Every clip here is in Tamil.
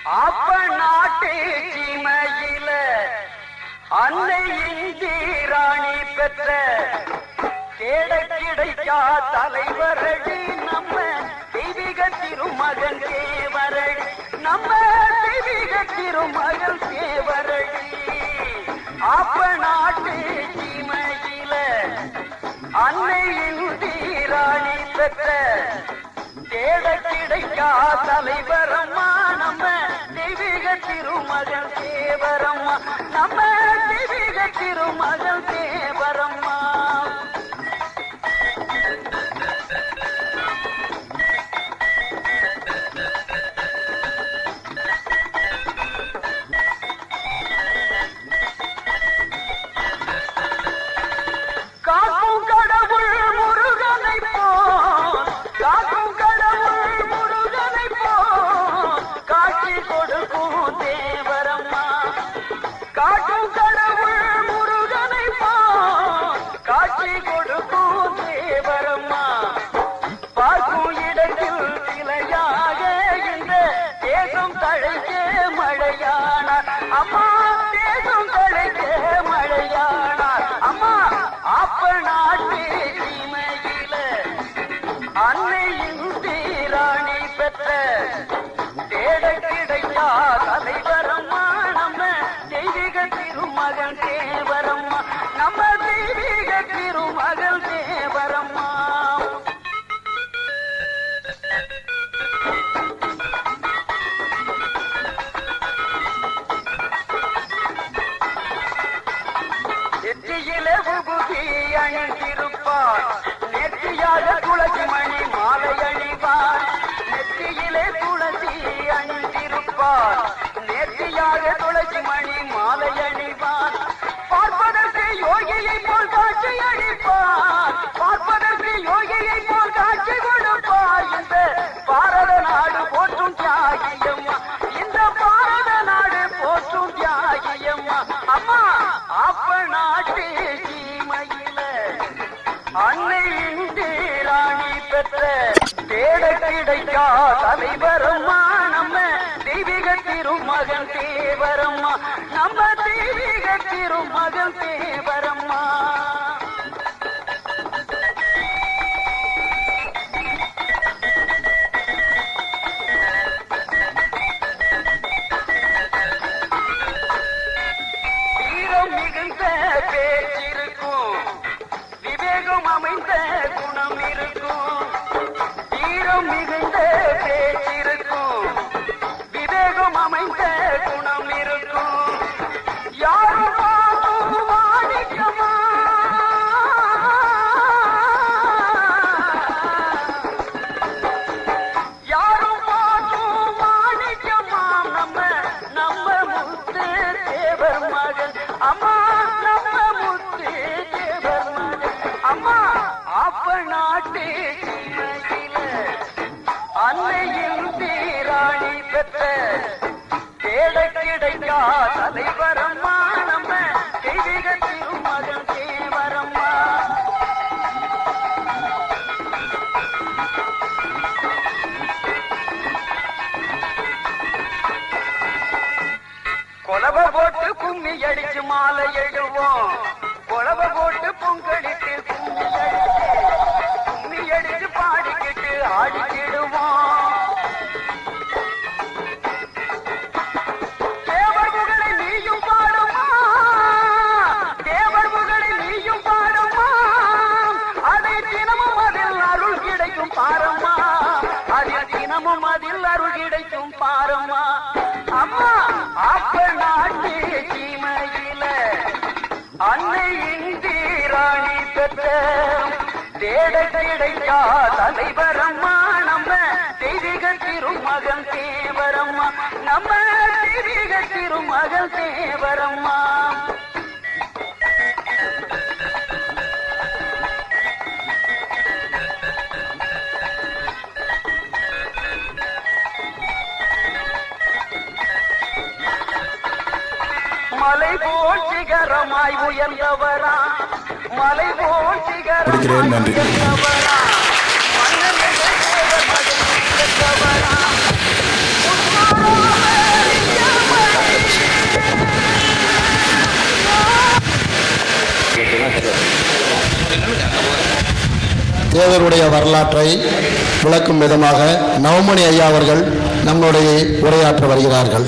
அப்ப நாட்டு சீமையில அன்னை இந்திராணி பெற்ற தேட கிடைக்கா தலைவரடி நம்ம தெய்வீக திருமகன் தேவரடி, நம்ம தெய்வீக திருமகன் தேவரடி. அப்ப நாட்டு சீமையில அன்னை இந்திராணி பெற்ற தேட கிடைக்கா தலைவரம்மா நம்ம தெய்வீக திருமகன் தேவரம்மா, நம்ம தெய்வீக திருமகன் தேவரம்மா. காக்கும் கடவுள் முருகனை போல், காக்கும் கடவுள் முருகனை போல் காட்சி கொடுக்கும் தேவரம்மா, காக்கும் கடவுள் முருகனை போல் காட்சி கொடுக்கும் தேவரம்மா. பார்க்கும் இடத்தில் சிலையாக இந்த தேசம் தழைக்க மழையானார் அம்மா, தேசம் தழைக்க மழையானார் அம்மா. அப்ப நாட்டு சீமையில அன்னை இந்திராணி பெற்ற தேட கிடைக்கா தலைவரம்மா, நம்ம தெய்வீக திருமகன் தேவரம்மா, நம்ம தெய்வீக திருமகன் தேவரம்மா. நெற்றியிலே விபூதி அணிந்திருப்பார், நெற்றியாக துளசி மணி மாலை அணிவார், நெற்றியிலே துளசி அணிந்திருப்பார், நெற்றியாக துளசி மணி மாலை அணிவார். பார்ப்பதற்கு யோகியை போல் காட்சி அளிப்பார், பார்ப்பதற்கு யோகியை போல் காட்சி கொடுப்பார். இந்த பாரத நாடு போற்றும் தியாகியம்மா, இந்த பாரத நாடு போற்றும் தியாகியம்மா அம்மா. அப்ப நாட்டு சீமையில அன்னை இந்திராணி பெற்ற தேட கிடைக்கா தலைவரம்மா, நம்ம தெய்வீக திருமகன் தேவரம்மா, நம்ம தெய்வீக திருமகன் தேவரம்மா. மிகுந்த பேச்சிருக்கும், விவேகம் அமைந்த குணம் இருக்கும், வீரம் மிகுந்த பேச்சிருக்கும், விவேகம் அமைந்த குணம் இருக்கும். யாரும் பார்த்தும் மாணிக்கமா, யாரும் பார்த்தும் மாணிக்கமா, நம்ம நம்ம முத்து தேவர் மகன் அம்மா, நம்ம முத்து தேவர் மகன் அம்மா. அப்ப நாட்டு சீமையில அன்னை இந்திராணி பெற்ற தேட கிடைக்கா தலைவரம்மா, நம்ம தெய்வீக திருமகன் தேவரம்மா. கொலவ போட்டு கும்மி அடிச்சு மாலை எழுவோம், கொலவ போட்டு பொங்கலிட்டு கும்மி அடிச்சு பாடிக்கிட்டு ஆடிக்கிடுவோம். தேவர் புகழை நீயும் பாடுமா, தேவர் புகழை நீயும் பாடுமா, அதை தினமும் அதில் அருள் கிடைக்கும் பாரம்மா, அதில் தினமும் அதில் அருள் கிடைக்கும் பாரம்மா அம்மா. அப்ப நாட்டு சீமையில அன்னை இந்திராணி பெற்ற தேட கிடைக்கா தலைவரம்மா, நம்ம தெய்வீக திருமகன் தேவரம்மா, நம்ம தெய்வீக திருமகன் தேவரம்மா. மலை போல் சிகரமாய் உயர்ந்தவரா, மலை போல் சிகரமாய் உயர்ந்தவரா, மன்னன் தேவருடைய வரலாற்றை விளக்கும் விதமாக நவமணி ஐயா அவர்கள் நம்முடைய உரையாற்ற வருகிறார்கள்.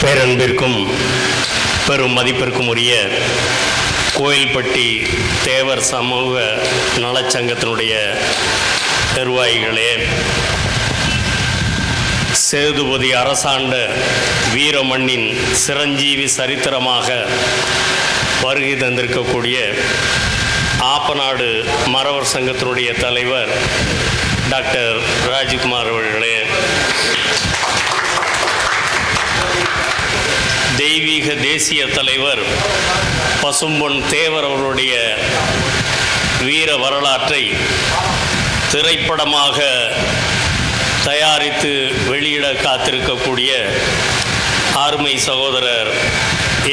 பேரன்பிற்கும் பெரும் மதிப்பிற்கும் உரிய கோயில்பட்டி தேவர் சமூக நலச்சங்கத்தினுடைய நிர்வாகிகளே, சேதுபதி அரசாண்ட வீரமண்ணின் சிரஞ்சீவி சரித்திரமாக வருகை தந்திருக்கக்கூடிய ஆப்பநாடு மறவர் சங்கத்தினுடைய தலைவர் டாக்டர் ராஜ்குமார் அவர்களே, தெய்வீக தேசிய தலைவர் பசும்பொன் தேவர் அவர்களுடைய வீர வரலாற்றை திரைப்படமாக தயாரித்து வெளியிட காத்திருக்கக்கூடிய அருமை சகோதரர்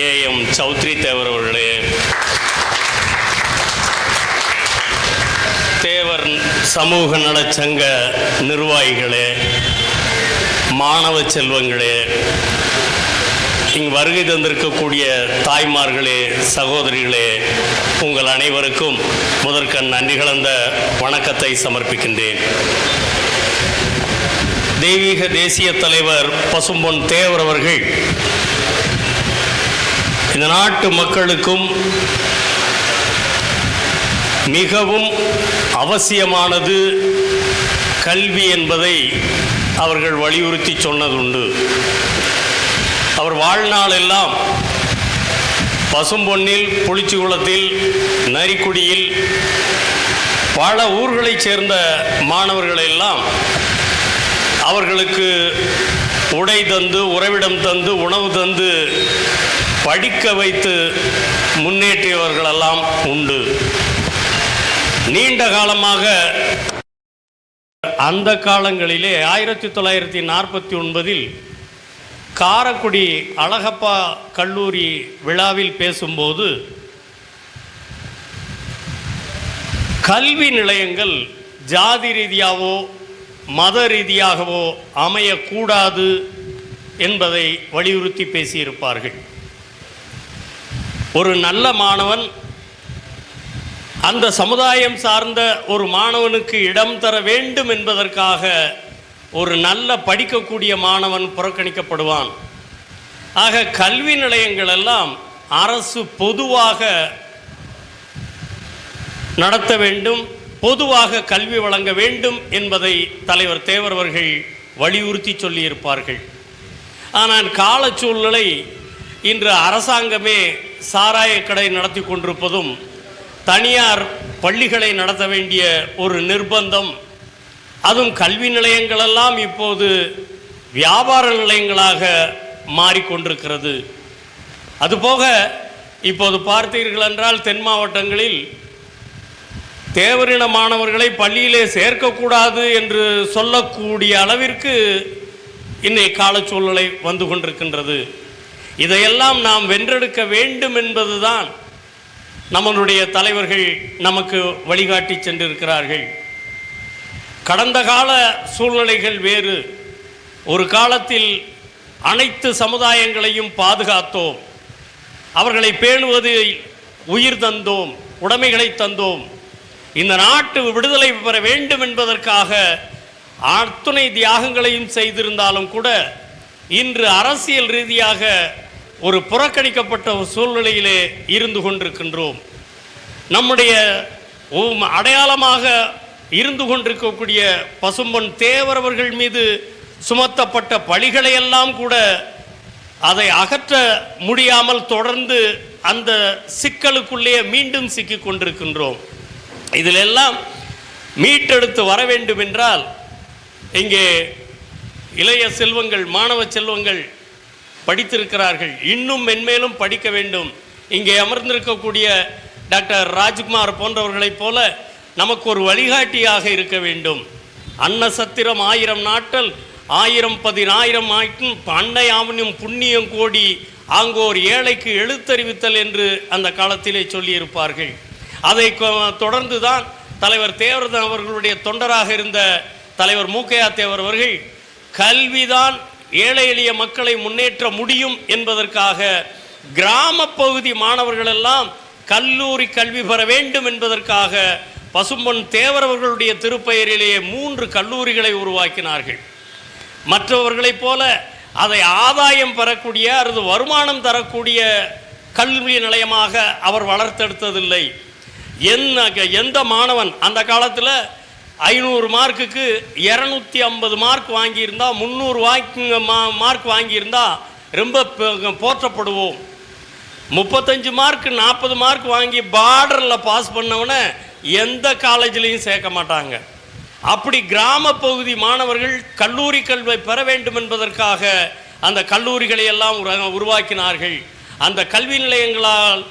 ஏஎம் சௌத்ரி தேவர் அவர்களே, தேவர் சமூக நலச்சங்க நிர்வாகிகளே, மாணவ செல்வங்களே, இங்கு வருகை தந்திருக்கக்கூடிய தாய்மார்களே, சகோதரிகளே, உங்கள் அனைவருக்கும் முதற்கண் நன்றி கலந்த வணக்கத்தை சமர்ப்பிக்கின்றேன். தெய்வீக தேசிய தலைவர் பசும்பொன் தேவர் அவர்கள் இந்த நாட்டு மக்களுக்கும் மிகவும் அவசியமானது கல்வி என்பதை அவர்கள் வலியுறுத்தி சொன்னதுண்டு. அவர் வாழ்நாள் எல்லாம் பசும்பொன்னில், புளிச்சிகுளத்தில், நரிக்குடியில் பல ஊர்களைச் சேர்ந்த மாணவர்களெல்லாம் அவர்களுக்கு உடை தந்து, உறைவிடம் தந்து, உணவு தந்து படிக்க வைத்து முன்னேற்றியவர்களெல்லாம் உண்டு. நீண்ட காலமாக அந்த காலங்களிலே 1949 காரைக்குடி அழகப்பா கல்லூரி விழாவில் பேசும்போது கல்வி நிலையங்கள் ஜாதி ரீதியாகவோ மத ரீதியாகவோ அமையக்கூடாது என்பதை வலியுறுத்தி பேசியிருப்பார்கள். ஒரு நல்ல மாணவன், அந்த சமுதாயம் சார்ந்த ஒரு மாணவனுக்கு இடம் தர வேண்டும் என்பதற்காக ஒரு நல்ல படிக்கக்கூடிய மாணவன் புறக்கணிக்கப்படுவான். ஆக கல்வி நிலையங்கள் எல்லாம் அரசு பொதுவாக நடத்த வேண்டும், பொதுவாக கல்வி வழங்க வேண்டும் என்பதை தலைவர் தேவர் அவர்கள் வலியுறுத்தி சொல்லியிருப்பார்கள். ஆனால் கால சூழ்நிலை இன்று அரசாங்கமே சாராய கடை நடத்தி கொண்டிருப்பதும், தனியார் பள்ளிகளை நடத்த வேண்டிய ஒரு நிர்பந்தம், அதுவும் கல்வி நிலையங்களெல்லாம் இப்போது வியாபார நிலையங்களாக மாறிக்கொண்டிருக்கிறது. அதுபோக இப்போது பார்த்தீர்கள் என்றால் தென் மாவட்டங்களில் தேவரின மாணவர்களை பள்ளியிலே சேர்க்கக்கூடாது என்று சொல்லக்கூடிய அளவிற்கு இன்றைய கால சூழ்நிலை வந்து கொண்டிருக்கின்றது. இதையெல்லாம் நாம் வென்றெடுக்க வேண்டும் என்பதுதான் நம்மளுடைய தலைவர்கள் நமக்கு வழிகாட்டி சென்றிருக்கிறார்கள். கடந்த கால சூழ்நிலைகள் வேறு. ஒரு காலத்தில் அனைத்து சமுதாயங்களையும் பாதுகாத்தோம், அவர்களை பேணுவது உயிர் தந்தோம், உடைமைகளை தந்தோம். இந்த நாட்டு விடுதலை பெற வேண்டும் என்பதற்காக அத்துணை தியாகங்களையும் செய்திருந்தாலும் கூட இன்று அரசியல் ரீதியாக ஒரு புறக்கணிக்கப்பட்ட ஒரு சூழ்நிலையிலே இருந்து கொண்டிருக்கின்றோம். நம்முடைய அடையாளமாக இருந்து கொண்டிருக்கக்கூடிய பசும்பொன் தேவர் அவர்கள் மீது சுமத்தப்பட்ட பழிகளையெல்லாம் கூட அதை அகற்ற முடியாமல் தொடர்ந்து அந்த சிக்கலுக்குள்ளே மீண்டும் சிக்கிக் கொண்டிருக்கின்றோம். இதிலெல்லாம் மீட்டெடுத்து வர வேண்டும் என்றால் இங்கே இளைய செல்வங்கள், மாணவ செல்வங்கள் படித்திருக்கிறார்கள், இன்னும் மென்மேலும் படிக்க வேண்டும். இங்கே அமர்ந்திருக்கக்கூடிய டாக்டர் ராஜ்குமார் போன்றவர்களைப் போல நமக்கு ஒரு வழிகாட்டியாக இருக்க வேண்டும். அன்ன சத்திரம் 1000 நாட்டல் 1000 10,000 ஆயிட்டும் அன்னை ஆவணியும் புண்ணியம் கோடி ஆங்கோர் ஏழைக்கு எழுத்தறிவித்தல் என்று அந்த காலத்திலே சொல்லியிருப்பார்கள். அதை தொடர்ந்து தான் தலைவர் தேவர் அவர்களுடைய தொண்டராக இருந்த தலைவர் மூக்கையா தேவர் அவர்கள் கல்விதான் ஏழை எளிய மக்களை முன்னேற்ற முடியும் என்பதற்காக கிராம பகுதி மாணவர்கள் எல்லாம் கல்லூரி கல்வி பெற வேண்டும் என்பதற்காக பசும்பொன் தேவர் அவர்களுடைய திருப்பெயரிலேயே 3 கல்லூரிகளை உருவாக்கினார்கள். மற்றவர்களைப் போல அதை ஆதாயம் பெறக்கூடிய அல்லது வருமானம் தரக்கூடிய கல்வி நிலையமாக அவர் வளர்த்தெடுத்ததில்லை. எந்த மாணவன் அந்த காலத்தில் 500 மார்க்குக்கு 250 மார்க் வாங்கியிருந்தா 300 மார்க் வாங்கியிருந்தா ரொம்ப போற்றப்படுவோம். 35 மார்க் 40 மார்க் வாங்கி பார்டரில் பாஸ் பண்ணவன எந்த காலேஜ்லையும் சேர்க்க மாட்டாங்க. அப்படி கிராம பகுதி மாணவர்கள் கல்லூரி கல்வி பெற வேண்டும் என்பதற்காக அந்த கல்லூரிகளை எல்லாம் உருவாக்கினார்கள். அந்த கல்வி நிலையங்களால்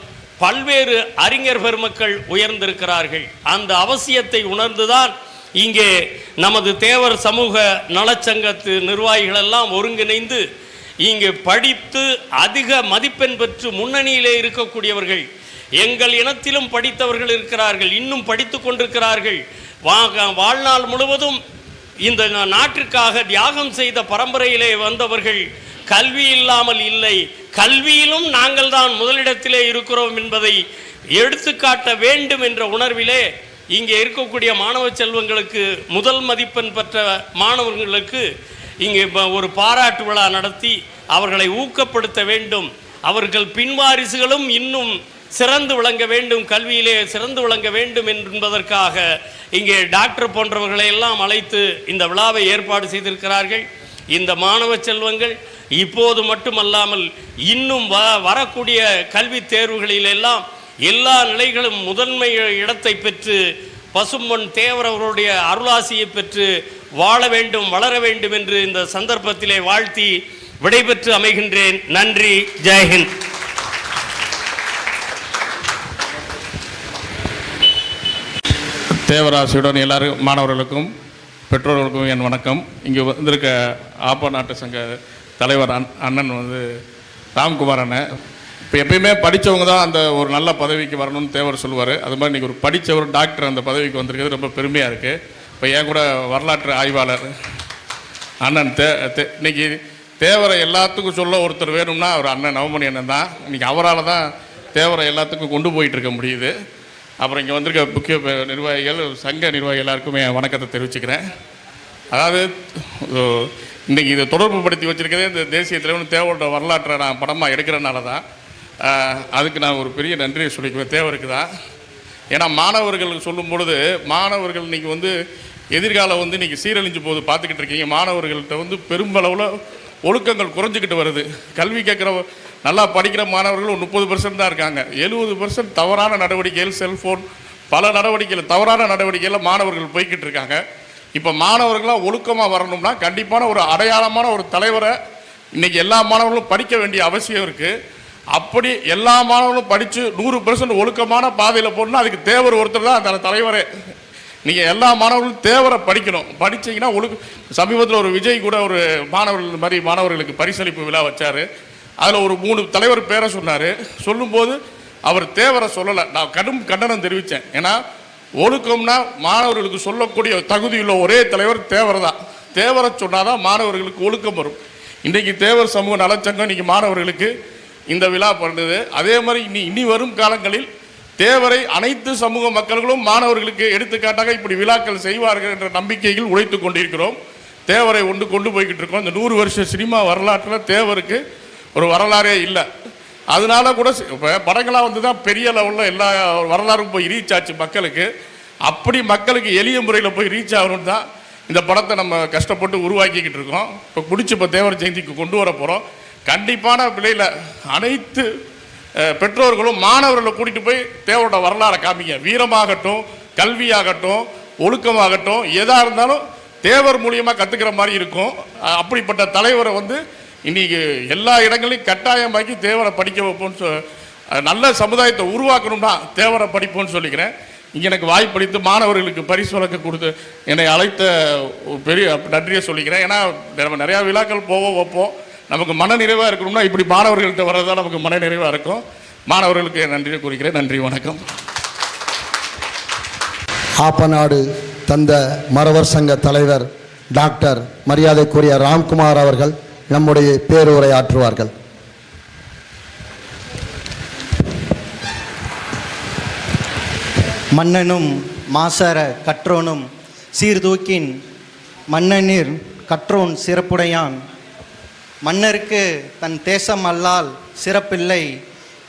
பல்வேறு அறிஞர் பெருமக்கள் உயர்ந்திருக்கிறார்கள். அந்த அவசியத்தை உணர்ந்துதான் இங்கே நமது தேவர் சமூக நலச்சங்கத்து நிர்வாகிகள் எல்லாம் ஒருங்கிணைந்து இங்கு படித்து அதிக மதிப்பெண் பெற்று முன்னணியிலே இருக்கக்கூடியவர்கள், எங்கள் இனத்திலும் படித்தவர்கள் இருக்கிறார்கள், இன்னும் படித்து கொண்டிருக்கிறார்கள். வாழ்நாள் முழுவதும் இந்த நாட்டிற்காக தியாகம் செய்த பரம்பரையிலே வந்தவர்கள் கல்வி இல்லாமல் இல்லை, கல்வியிலும் நாங்கள் தான் முதலிடத்திலே இருக்கிறோம் என்பதை எடுத்துக்காட்ட வேண்டும் என்ற உணர்விலே இங்கே இருக்கக்கூடிய மாணவ செல்வங்களுக்கு முதல் மதிப்பெண் பெற்ற மாணவர்களுக்கு இங்கே ஒரு பாராட்டு விழா நடத்தி அவர்களை ஊக்கப்படுத்த வேண்டும். அவர்கள் பின்வாரிசுகளும் இன்னும் சிறந்து விளங்க வேண்டும், கல்வியிலே சிறந்து விளங்க வேண்டும் என்பதற்காக இங்கே டாக்டர் போன்றவர்களை எல்லாம் அழைத்து இந்த விழாவை ஏற்பாடு செய்திருக்கிறார்கள். இந்த மாணவ செல்வங்கள் இப்போது மட்டுமல்லாமல் இன்னும் வரக்கூடிய கல்வி தேர்வுகளிலெல்லாம் எல்லா நிலைகளும் முதன்மை இடத்தை பெற்று பசும்பொன் தேவர் அவர்களுடைய அருளாசியை பெற்று வாழ வேண்டும், வளர வேண்டும் என்று இந்த சந்தர்ப்பத்திலே வாழ்த்தி விடைபெற்று அமைகின்றேன். நன்றி. ஜெய்ஹிந்த். தேவராசியுடன் எல்லாரும் மாணவர்களுக்கும் பெற்றோர்களுக்கும் என் வணக்கம். இங்கே வந்திருக்க ஆப்பா நாட்டு சங்க தலைவர் அண்ணன் ராம்குமார் அண்ணன். இப்போ எப்பயுமே படித்தவங்க தான் அந்த ஒரு நல்ல பதவிக்கு வரணும்னு தேவர் சொல்லுவார். அது மாதிரி இன்றைக்கி ஒரு படித்தவர் டாக்டர் அந்த பதவிக்கு வந்திருக்கிறது ரொம்ப பெருமையாக இருக்குது. இப்போ என் கூட வரலாற்று ஆய்வாளர் அண்ணன் இன்னைக்கு தேவரை எல்லாத்துக்கும் சொல்ல ஒருத்தர் வேணும்னா அவர் அண்ணன் நவமணி அண்ணன் தான். இன்றைக்கி அவரால் தான் தேவரை எல்லாத்துக்கும் கொண்டு போயிட்டு இருக்க முடியுது. அப்புறம் இங்கே வந்திருக்க முக்கிய நிர்வாகிகள், சங்க நிர்வாகிகள் எல்லாருக்குமே வணக்கத்தை தெரிவிச்சுக்கிறேன். அதாவது இன்றைக்கி இதை தொடர்பு படுத்தி வச்சுருக்கிறதே இந்த தேசிய தலைவர் தேவரோட வரலாற்றை நான் படமாக எடுக்கிறனால தான். அதுக்கு நான் ஒரு பெரிய நன்றியை சொல்லிக்குவேன் தேவருக்கு தான். ஏன்னா மாணவர்கள் சொல்லும் பொழுது மாணவர்கள் இன்றைக்கி எதிர்காலம் இன்றைக்கி சீரழிஞ்சு போது பார்த்துக்கிட்டு இருக்கீங்க. மாணவர்கள்ட்ட பெரும்பளவில் ஒழுக்கங்கள் குறைஞ்சிக்கிட்டு வருது. கல்வி கேட்குற நல்லா படிக்கிற மாணவர்கள் ஒரு 30% தான் இருக்காங்க. 70% தவறான நடவடிக்கைகள், செல்ஃபோன், பல நடவடிக்கைகள், தவறான நடவடிக்கைகளில் மாணவர்கள் போய்கிட்டு இருக்காங்க. இப்போ மாணவர்களாக ஒழுக்கமாக வரணும்னா கண்டிப்பான ஒரு அடையாளமான ஒரு தலைவரை இன்றைக்கி எல்லா மாணவர்களும் படிக்க வேண்டிய அவசியம் இருக்குது. அப்படி எல்லா மாணவர்களும் படித்து 100% ஒழுக்கமான பாதையில் போகணுன்னா அதுக்கு தேவர் ஒருத்தர் தான் அந்த தலைவரே. நீங்கள் எல்லா மாணவர்களும் தேவரை படிக்கணும். படித்தீங்கன்னா சமீபத்தில் ஒரு விஜய் கூட ஒரு மாணவர்கள் மாதிரி மாணவர்களுக்கு பரிசளிப்பு விழா வச்சார். அதில் ஒரு 3 தலைவர் பேரை சொன்னார். சொல்லும்போது அவர் தேவரை சொல்லலை. நான் கடும் கண்டனம் தெரிவித்தேன். ஏன்னா ஒழுக்கம்னா மாணவர்களுக்கு சொல்லக்கூடிய தகுதியுள்ள ஒரே தலைவர் தேவர் தான். தேவரை சொன்னால் தான் மாணவர்களுக்கு ஒழுக்கம் வரும். இன்றைக்கி தேவர் சமூக நலச்சங்கம் இன்றைக்கி மாணவர்களுக்கு இந்த விழா பண்ணுது. அதே மாதிரி இனி வரும் காலங்களில் தேவரை அனைத்து சமூக மக்களும் மாணவர்களுக்கு எடுத்துக்காட்டாக இப்படி விழாக்கள் செய்வார்கள் என்ற நம்பிக்கையில் உழைத்து கொண்டிருக்கிறோம். தேவரை கொண்டு போய்கிட்டு இருக்கோம். இந்த 100 வருஷ சினிமா வரலாற்றில் தேவருக்கு ஒரு வரலாறே இல்லை. அதனால கூட இப்போ படங்களாக தான் பெரிய லெவலில் எல்லா வரலாறும் போய் ரீச் ஆச்சு மக்களுக்கு. அப்படி மக்களுக்கு எளிய முறையில் போய் ரீச் ஆகணும்னு தான் இந்த படத்தை நம்ம கஷ்டப்பட்டு உருவாக்கிக்கிட்டு இருக்கோம். இப்போ தேவர் ஜெயந்திக்கு கொண்டு வர போகிறோம். கண்டிப்பான விலையில் அனைத்து பெற்றோர்களும் மாணவர்களை கூட்டிகிட்டு போய் தேவரோட வரலாறை காமிங்க. வீரமாகட்டும், கல்வியாகட்டும், ஒழுக்கமாகட்டும், எதாக இருந்தாலும் தேவர் மூலியமாக கற்றுக்கிற மாதிரி இருக்கும். அப்படிப்பட்ட தலைவரை இன்றைக்கி எல்லா இடங்களையும் கட்டாயமாக்கி தேவரை படிக்க வைப்போம்னு நல்ல சமுதாயத்தை உருவாக்கணும்னா தேவரை படிப்போம்னு சொல்லிக்கிறேன். இங்கே எனக்கு வாய்ப்பளித்து மாணவர்களுக்கு பரிசு வழங்க கொடுத்து என்னை அழைத்த பெரிய நன்றியை சொல்லிக்கிறேன். ஏன்னா நம்ம நிறையா விழாக்கள் போவோம் வைப்போம். நமக்கு மன நிறைவாக இருக்கணும்னா இப்படி மாணவர்கள்ட்ட வர்றதா நமக்கு மன நிறைவாக இருக்கும். மாணவர்களுக்கு நன்றி கூறுகிறேன். நன்றி, வணக்கம். ஆப்பநாடு தந்த மறவர் சங்க தலைவர் டாக்டர் மரியாதைக்குரிய ராம்குமார் அவர்கள் நம்முடைய பேருரை ஆற்றுவார்கள். மன்னனும் மாசற கற்றோனும் சீர்தூக்கின் மன்னனிர் கற்றோன் சிறப்புடையான். மன்னருக்கு தன் தேசம் அல்லால் சிறப்பில்லை,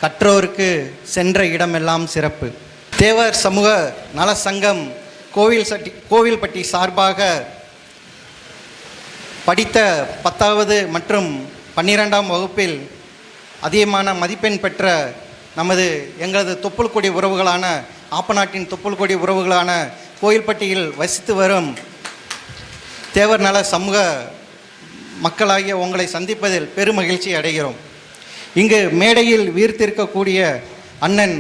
கற்றோருக்கு சென்ற இடமெல்லாம் சிறப்பு. தேவர் சமூக நல சங்கம் கோவில்பட்டி சார்பாக படித்த 10வது மற்றும் 12ஆம் வகுப்பில் அதிகமான மதிப்பெண் பெற்ற எங்களது தொப்புள்கொடி உறவுகளான ஆப்பநாட்டின் தொப்புள்கொடி உறவுகளான கோவில்பட்டியில் வசித்து வரும் தேவர் நல சமூக மக்களாகிய உங்களை சந்திப்பதில் பெருமகிழ்ச்சி அடைகிறோம். இங்கு மேடையில் வீர்த்திருக்கக்கூடிய அண்ணன்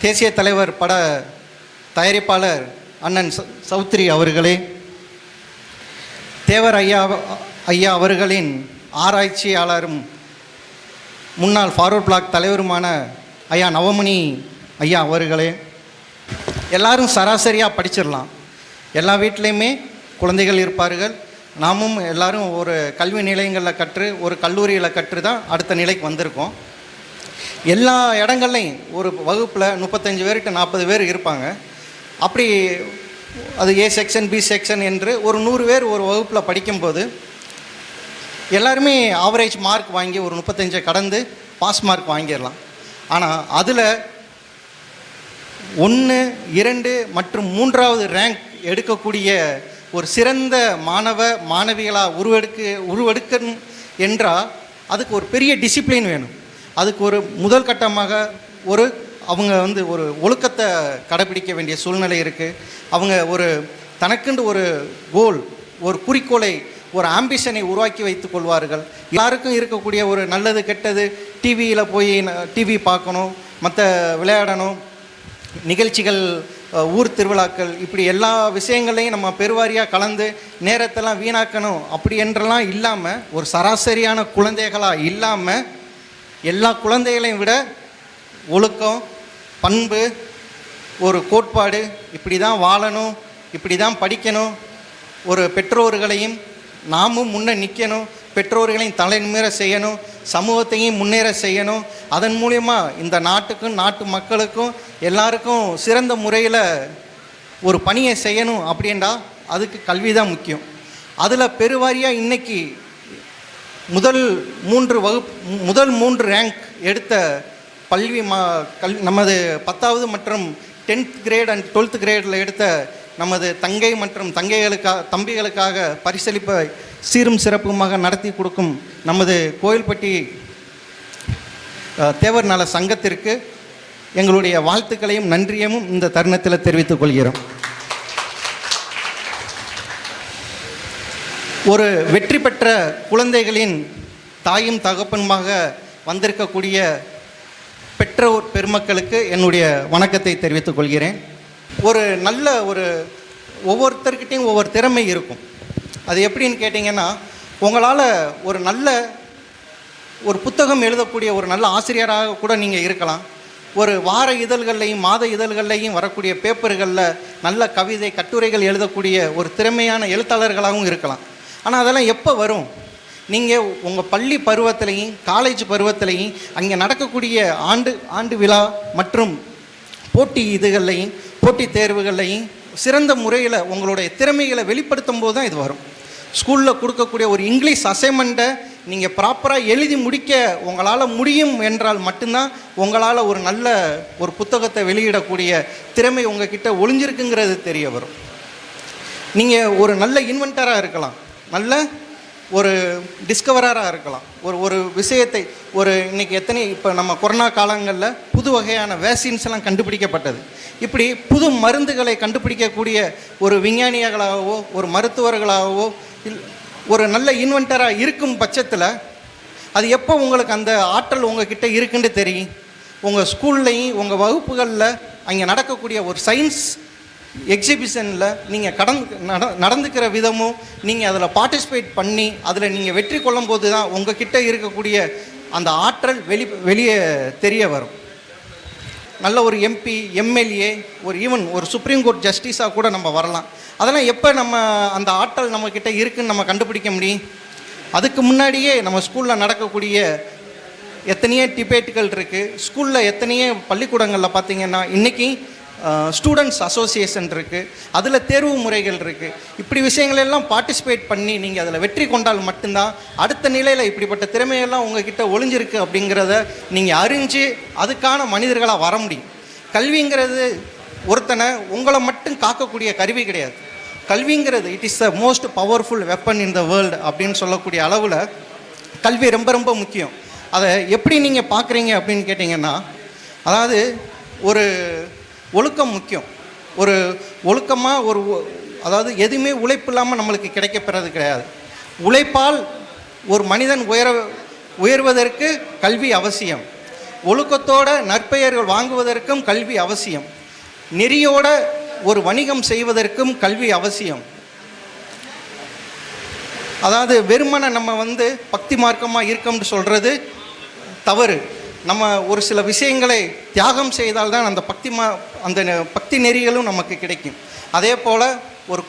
தேசிய தலைவர் பட தயாரிப்பாளர் அண்ணன் சௌத்ரி அவர்களே, தேவர் ஐயா அவர்களின் ஆராய்ச்சியாளரும் முன்னாள் ஃபார்வர்ட் பிளாக் தலைவருமான ஐயா நவமணி ஐயா அவர்களே, எல்லாரும் சராசரியாக படிச்சிடலாம். எல்லா வீட்லேயுமே குழந்தைகள் இருப்பார்கள். நாமும் எல்லாரும் ஒரு கல்வி நிலையங்களில் கற்று ஒரு கல்லூரியில் கற்று தான் அடுத்த நிலைக்கு வந்திருக்கோம். எல்லா இடங்கள்லையும் ஒரு வகுப்பில் 35 பேர் டு 40 பேர் இருப்பாங்க. அப்படி அது ஏ செக்ஷன் பி செக்ஷன் என்று ஒரு 100 பேர் ஒரு வகுப்பில் படிக்கும்போது எல்லாருமே ஆவரேஜ் மார்க் வாங்கி ஒரு 35 கடந்து பாஸ் மார்க் வாங்கிடலாம். ஆனால் அதில் 1, 2 மற்றும் 3வது ரேங்க் எடுக்கக்கூடிய ஒரு சிறந்த மாணவ மாணவிகளாக உருவெடுக்கணும் என்றால் அதுக்கு ஒரு பெரிய டிசிப்ளின் வேணும். அதுக்கு ஒரு முதல் கட்டமாக அவங்க ஒரு ஒழுக்கத்தை கடைப்பிடிக்க வேண்டிய சூழ்நிலை இருக்குது. அவங்க தனக்குண்டு ஒரு கோல், ஒரு குறிக்கோளை, ஒரு ஆம்பிஷனை உருவாக்கி வைத்துக் கொள்வார்கள். யாருக்கும் இருக்கக்கூடிய ஒரு நல்லது கெட்டது, டிவியில் போய் டிவி பார்க்கணும், மற்ற விளையாடணும், நிகழ்ச்சிகள், ஊர் திருவிழாக்கள், இப்படி எல்லா விஷயங்களையும் நம்ம பெருவாரியாக கலந்து நேரத்தெல்லாம் வீணாக்கணும் அப்படி என்றெல்லாம் இல்லாமல் ஒரு சராசரியான குழந்தைகளாக இல்லாமல் எல்லா குழந்தைகளையும் விட ஒழுக்கம், பண்பு, ஒரு கோட்பாடு, இப்படி தான் வாழணும், இப்படி தான் படிக்கணும், ஒரு பெற்றோர்களையும் நாமும் முன்னே நிற்கணும், பெற்றோர்களையும் தலை நிமிர செய்யணும், சமூகத்தையும் முன்னேற செய்யணும். அதன் மூலயமா இந்த நாட்டுக்கும் நாட்டு மக்களுக்கும் எல்லாருக்கும் சிறந்த முறையில் ஒரு பணியை செய்யணும். அப்படின்றா அதுக்கு கல்வி தான் முக்கியம். அதில் பெருவாரியாக இன்றைக்கி முதல் 3 ரேங்க் எடுத்த நமது 10வது மற்றும் 10th கிரேட் அண்ட் 12th கிரேடில் எடுத்த நமது தங்கை மற்றும் தம்பிகளுக்காக பரிசளிப்பை சீரும் சிறப்புமாக நடத்தி கொடுக்கும் நமது கோவில்பட்டி தேவர் நல சங்கத்திற்கு எங்களுடைய வாழ்த்துக்களையும் நன்றியையும் இந்த தருணத்தில் தெரிவித்துக் கொள்கிறோம். ஒரு வெற்றி பெற்ற குழந்தைகளின் தாயும் தகப்பனுமாக வந்திருக்கக்கூடிய பெற்றோர் பெருமக்களுக்கு என்னுடைய வணக்கத்தை தெரிவித்துக் கொள்கிறேன். ஒவ்வொருத்தர்கிட்டையும் ஒவ்வொரு திறமை இருக்கும். அது எப்படின்னு கேட்டிங்கன்னா, உங்களால் ஒரு புத்தகம் எழுதக்கூடிய ஒரு நல்ல ஆசிரியராக கூட நீங்கள் இருக்கலாம். ஒரு வார இதழ்கள்லையும் மாத இதழ்கள்லையும் வரக்கூடிய பேப்பர்களில் நல்ல கவிதை கட்டுரைகள் எழுதக்கூடிய ஒரு திறமையான எழுத்தாளர்களாகவும் இருக்கலாம். ஆனால் அதெல்லாம் எப்போ வரும்? நீங்கள் உங்கள் பள்ளி பருவத்திலையும் காலேஜ் பருவத்திலையும் அங்கே நடக்கக்கூடிய ஆண்டு விழா மற்றும் போட்டித் தேர்வுகள்லையும் சிறந்த முறையில் உங்களுடைய திறமைகளை வெளிப்படுத்தும் போது தான் இது வரும். ஸ்கூலில் கொடுக்கக்கூடிய ஒரு இங்கிலீஷ் அசைன்மெண்ட்டை நீங்கள் ப்ராப்பராக எழுதி முடிக்க உங்களால் முடியும் என்றால் மட்டும்தான் உங்களால் ஒரு நல்ல ஒரு புத்தகத்தை வெளியிடக்கூடிய திறமை உங்ககிட்ட ஒளிஞ்சிருக்குங்கிறது தெரிய வரும். நீங்கள் ஒரு நல்ல இன்வென்டராக இருக்கலாம், நல்ல ஒரு டிஸ்கவராக இருக்கலாம். ஒரு விஷயத்தை இன்றைக்கி இப்போ நம்ம கொரோனா காலங்களில் புது வகையான வேக்சின்ஸ் எல்லாம் கண்டுபிடிக்கப்பட்டது. இப்படி புது மருந்துகளை கண்டுபிடிக்கக்கூடிய ஒரு விஞ்ஞானிகளாகவோ ஒரு மருத்துவர்களாகவோ ஒரு நல்ல இன்வென்டராக இருக்கும் பட்சத்தில் அது எப்போ உங்களுக்கு அந்த ஆற்றல் உங்ககிட்ட இருக்குன்னு தெரியும்? உங்கள் ஸ்கூல்லையும் உங்கள் வகுப்புகளில் அங்கே நடக்கக்கூடிய ஒரு சயின்ஸ் எக்ஸிபிஷனில் நீங்கள் நடந்துக்கிற விதமும் நீங்கள் அதில் பார்ட்டிசிபேட் பண்ணி அதில் நீங்கள் வெற்றி கொள்ளும் போது தான் உங்ககிட்ட இருக்கக்கூடிய அந்த ஆற்றல் வெளியே தெரிய வரும். நல்ல ஒரு எம்பி, எம்எல்ஏ, ஈவன் ஒரு சுப்ரீம் கோர்ட் ஜஸ்டிஸாக கூட நம்ம வரலாம். அதெல்லாம் எப்போ நம்ம அந்த ஆற்றல் நம்மக்கிட்ட இருக்குதுன்னு நம்ம கண்டுபிடிக்க முடியும்? அதுக்கு முன்னாடியே நம்ம ஸ்கூலில் நடக்கக்கூடிய எத்தனையோ டிபேட்டுகள் இருக்குது. ஸ்கூலில் எத்தனையோ பள்ளிக்கூடங்களில் பார்த்திங்கன்னா இன்றைக்கி ஸ்டூடெண்ட்ஸ் அசோசியேஷன் இருக்குது, அதில் தேர்வு முறைகள் இருக்குது. இப்படி விஷயங்களெல்லாம் பார்ட்டிசிபேட் பண்ணி நீங்கள் அதில் வெற்றி கொண்டால் மட்டும்தான் அடுத்த நிலையில் இப்படிப்பட்ட திறமையெல்லாம் உங்ககிட்ட ஒளிஞ்சிருக்கு அப்படிங்கிறத நீங்கள் அறிஞ்சு அதுக்கான மனிதர்களாக வர முடியும். கல்விங்கிறது ஒருத்தனை உங்களை மட்டும் காக்கக்கூடிய கருவி கிடையாது. கல்விங்கிறது it is the most powerful weapon in the world அப்படின்னு சொல்லக்கூடிய அளவில் கல்வி ரொம்ப ரொம்ப முக்கியம். அதை எப்படி நீங்கள் பார்க்குறீங்க அப்படின்னு கேட்டிங்கன்னா, அதாவது ஒரு ஒழுக்கம் முக்கியம். ஒரு ஒழுக்கமாக அதாவது எதுவுமே உழைப்பு இல்லாமல் நம்மளுக்கு கிடைக்கப்பெறது கிடையாது. உழைப்பால் ஒரு மனிதன் உயர்வதற்கு கல்வி அவசியம். ஒழுக்கத்தோட நற்பெயர்கள் வாங்குவதற்கும் கல்வி அவசியம். நெறியோட ஒரு வணிகம் செய்வதற்கும் கல்வி அவசியம். அதாவது வெறுமனை நம்ம பக்தி மார்க்கமாக இருக்கோம்னு சொல்கிறது தவறு. நம்ம ஒரு சில விஷயங்களை தியாகம் செய்தால்தான் அந்த பக்தி நெறிகளும் நமக்கு கிடைக்கும். அதே போல் ஒரு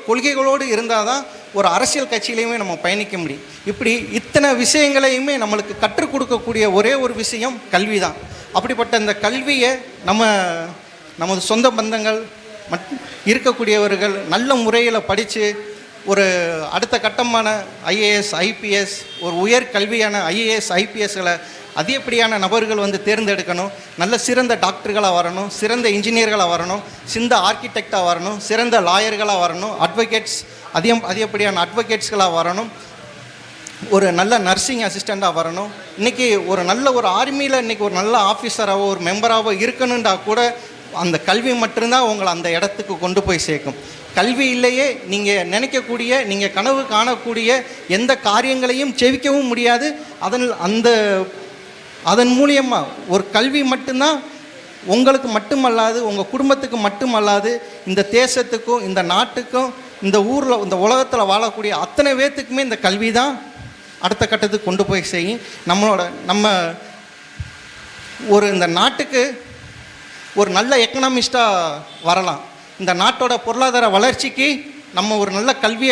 கொள்கைகளோடு இருந்தால் தான் ஒரு அரசியல் கட்சியிலையுமே நம்ம பயணிக்க முடியும். இப்படி இத்தனை விஷயங்களையுமே நம்மளுக்கு கற்றுக் கொடுக்கக்கூடிய ஒரே ஒரு விஷயம் கல்வி தான். அப்படிப்பட்ட இந்த கல்வியை நமது சொந்த பந்தங்கள் இருக்கக்கூடியவர்கள் நல்ல முறையில் படித்து ஒரு அடுத்த கட்டமான ஐஏஎஸ், ஐபிஎஸ், ஒரு உயர் கல்வியான ஐஏஎஸ், ஐபிஎஸ்களை அதிகப்படியான நபர்கள் தேர்ந்தெடுக்கணும். நல்ல சிறந்த டாக்டர்களாக வரணும், சிறந்த இன்ஜினியர்களாக வரணும், சிறந்த ஆர்கிடெக்டாக வரணும், சிறந்த லாயர்களாக வரணும், அட்வொகேட்ஸ் அதிகப்படியான அட்வொகேட்ஸ்களாக வரணும், ஒரு நல்ல நர்சிங் அசிஸ்டண்ட்டாக வரணும். இன்றைக்கி ஒரு ஆர்மியில் இன்றைக்கி ஒரு நல்ல ஆஃபீஸராகவோ ஒரு மெம்பராகவோ இருக்கணுன்றா கூட அந்த கல்வி மட்டும்தான் உங்களை அந்த இடத்துக்கு கொண்டு போய் சேர்க்கும். கல்வி இல்லையே நீங்கள் நினைக்கக்கூடிய, நீங்கள் கனவு காணக்கூடிய எந்த காரியங்களையும் செவிக்கவும் முடியாது. அதன் மூலியமாக ஒரு கல்வி மட்டும்தான் உங்களுக்கு மட்டுமல்லாது, உங்கள் குடும்பத்துக்கு மட்டுமல்லாது, இந்த தேசத்துக்கும் இந்த நாட்டுக்கும் இந்த ஊரில் இந்த உலகத்தில் வாழக்கூடிய அத்தனை பேர்த்துக்குமே இந்த கல்வி தான் அடுத்த கட்டத்துக்கு கொண்டு போய் செய்யும். நம்ம இந்த நாட்டுக்கு ஒரு நல்ல எக்கனாமிஸ்டாக வரலாம். இந்த நாட்டோட பொருளாதார வளர்ச்சிக்கு நம்ம ஒரு நல்ல கல்வி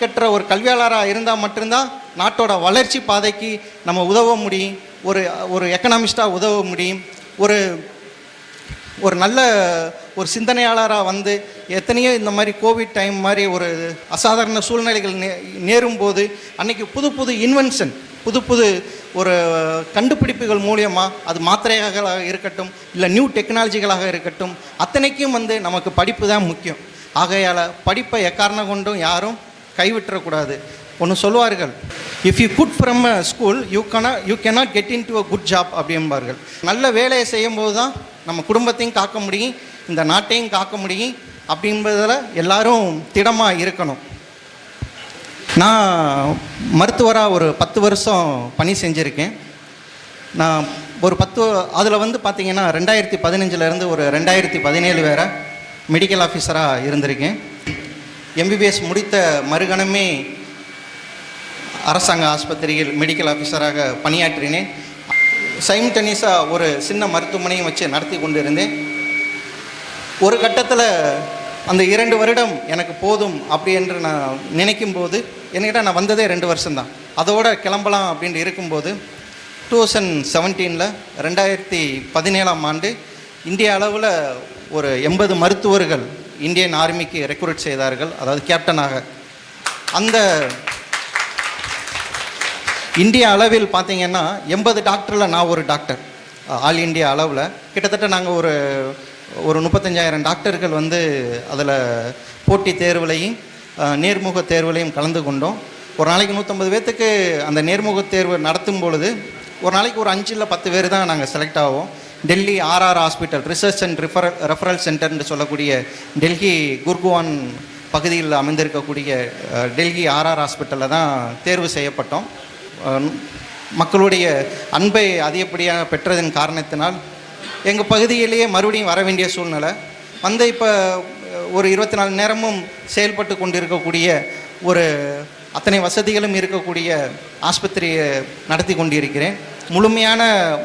கற்ற ஒரு கல்வியாளராக இருந்தால் மட்டும்தான் நாட்டோட வளர்ச்சி பாதைக்கு நம்ம உதவ முடியும். ஒரு எக்கனாமிஸ்டாக உதவ முடியும். ஒரு நல்ல ஒரு சிந்தனையாளராக எத்தனையோ இந்த மாதிரி கோவிட் டைம் மாதிரி ஒரு அசாதாரண சூழ்நிலைகள் நேரும்போது அன்றைக்கி புது இன்வென்ஷன், புது ஒரு கண்டுபிடிப்புகள் மூலியமாக, அது மாத்திரைகளாக இருக்கட்டும், இல்லை நியூ டெக்னாலஜிகளாக இருக்கட்டும், அத்தனைக்கும் நமக்கு படிப்பு தான் முக்கியம். ஆகையால் படிப்பை எக்காரணம் கொண்டும் யாரும் கைவிட்டுறக்கூடாது. ஒன்று சொல்லுவார்கள், if you good from a school you cannot get in to a good job அப்படிம்பார்கள். நல்ல வேலையை செய்யும்போது தான் நம்ம குடும்பத்தையும் காக்க முடியும், இந்த நாட்டையும் காக்க முடியும். அப்படின்றதில் எல்லாரும் திடமாக இருக்கணும். நான் மருத்துவராக ஒரு 10 வருஷம் பணி செஞ்சுருக்கேன். நான் ஒரு அதில் பார்த்திங்கன்னா 2015 ஒரு 2017 வேறு மெடிக்கல் ஆஃபீஸராக இருந்திருக்கேன். எம்பிபிஎஸ் முடித்த மறுகணமே அரசாங்க ஆஸ்பத்திரியில் மெடிக்கல் ஆஃபீஸராக பணியாற்றினேன். சைம்டனிஸாக ஒரு சின்ன மருத்துவமனையும் வச்சு நடத்தி கொண்டு இருந்தேன். ஒரு கட்டத்தில் அந்த 2 வருடம் எனக்கு போதும் அப்படி என்று நான் நினைக்கும்போது, என்கிட்ட நான் வந்ததே 2 வருஷம்தான், அதோடு கிளம்பலாம் அப்படின்ட்டு இருக்கும்போது 2017 2017ஆம் ஆண்டு இந்திய அளவில் ஒரு 80 மருத்துவர்கள் இந்தியன் ஆர்மிக்கு ரெக்ரூட் செய்தார்கள், அதாவது கேப்டனாக. அந்த இந்திய அளவில் பார்த்திங்கன்னா 80 டாக்டரில் நான் ஒரு டாக்டர். ஆல் இந்தியா அளவில் கிட்டத்தட்ட நாங்கள் ஒரு 35,000 டாக்டர்கள் அதில் போட்டித் தேர்வுலையும் நேர்முக தேர்வுலையும் கலந்து கொண்டோம். ஒரு நாளைக்கு 150 பேர்த்துக்கு அந்த நேர்முக தேர்வு நடத்தும் பொழுது ஒரு நாளைக்கு ஒரு 5 இல்லை 10 பேர் தான் நாங்கள் செலக்ட் ஆவோம். Delhi RR hospital, research and referral சென்டர்னு சொல்லக்கூடிய டெல்லி குர்குவான் பகுதியில் அமைந்திருக்கக்கூடிய டெல்லி ஆர்ஆர் ஹாஸ்பிட்டலில் தான் தேர்வு செய்யப்பட்டோம். மக்களுடைய அன்பை அதிகப்படியாக பெற்றதன் காரணத்தினால் எங்கள் பகுதியிலேயே மறுபடியும் வர வேண்டிய சூழ்நிலை. வந்து இப்போ ஒரு 24 நேரமும் செயல்பட்டு கொண்டிருக்கக்கூடிய ஒரு அத்தனை வசதிகளும் இருக்கக்கூடிய ஆஸ்பத்திரியை நடத்தி கொண்டிருக்கிறேன். முழுமையான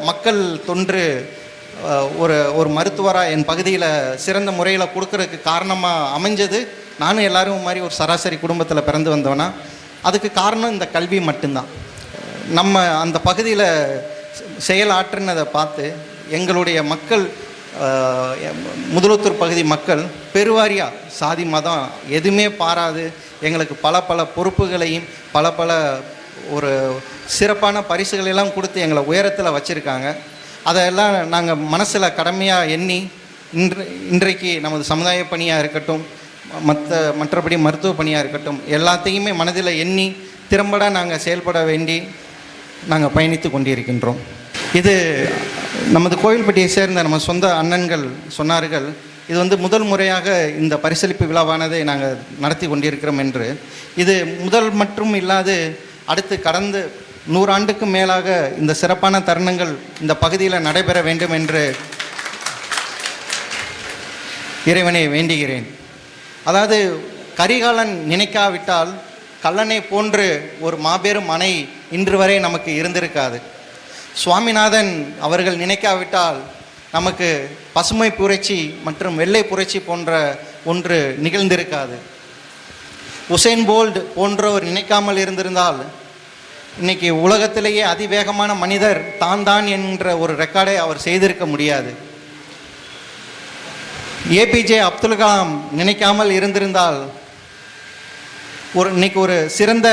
மக்கள் தொன்று ஒரு மருத்துவராக என் பகுதியில் சிறந்த முறையில் கொடுக்கறதுக்கு காரணமாக அமைஞ்சது. நானும் எல்லாரும் மாதிரி ஒரு சராசரி குடும்பத்தில் பிறந்து வந்தோன்னா அதுக்கு காரணம் இந்த கல்வி மட்டும்தான். நம்ம அந்த பகுதியில் செயலாற்றுனதை பார்த்து எங்களுடைய மக்கள், முதலுத்தூர் பகுதி மக்கள் பெருவாரியாக சாதி மதம் எதுவுமே பாராது எங்களுக்கு பல பல பொறுப்புகளையும் பல ஒரு சிறப்பான பரிசுகளெல்லாம் கொடுத்து எங்களை உயரத்தில் வச்சுருக்காங்க. அதெல்லாம் நாங்கள் மனசில் கடமையாக எண்ணி இன்றைக்கு நமது சமுதாய பணியாக இருக்கட்டும், மற்றபடி மருத்துவ பணியாக இருக்கட்டும், எல்லாத்தையுமே மனதில் எண்ணி திறம்பட நாங்கள் செயல்பட வேண்டி நாங்கள் பயணித்து கொண்டிருக்கின்றோம். இது நமது கோவில்பட்டியை சேர்ந்த நம்ம சொந்த அண்ணன்கள் சொன்னார்கள், இது வந்து முதல் முறையாக இந்த பரிசளிப்பு விழாவானதை நாங்கள் நடத்தி கொண்டிருக்கிறோம் என்று. இது முதல் மற்றும் இல்லாது அடுத்து கடந்து 100 ஆண்டுக்கு மேலாக இந்த சிறப்பான தருணங்கள் இந்த பகுதியில் நடைபெற வேண்டும் என்று இறைவனை வேண்டுகிறேன். அதாவது கரிகாலன் நினைக்காவிட்டால் கல்லணை போன்று ஒரு மாபெரும் அணை இன்று வரை நமக்கு இருந்திருக்காது. சுவாமிநாதன் அவர்கள் நினைக்காவிட்டால் நமக்கு பசுமை புரட்சி மற்றும் வெள்ளை புரட்சி போன்ற ஒன்று நிகழ்ந்திருக்காது. உசேன் போல்ட் போன்றவர் நினைக்காமல் இருந்திருந்தால் இன்னைக்கு உலகத்திலேயே அதிவேகமான மனிதர் தான் என்ற ஒரு ரெக்கார்டை அவர் செய்திருக்க முடியாது. ஏபிஜே அப்துல் கலாம் நினைக்காமல் இருந்திருந்தால் இன்னைக்கு ஒரு சிறந்த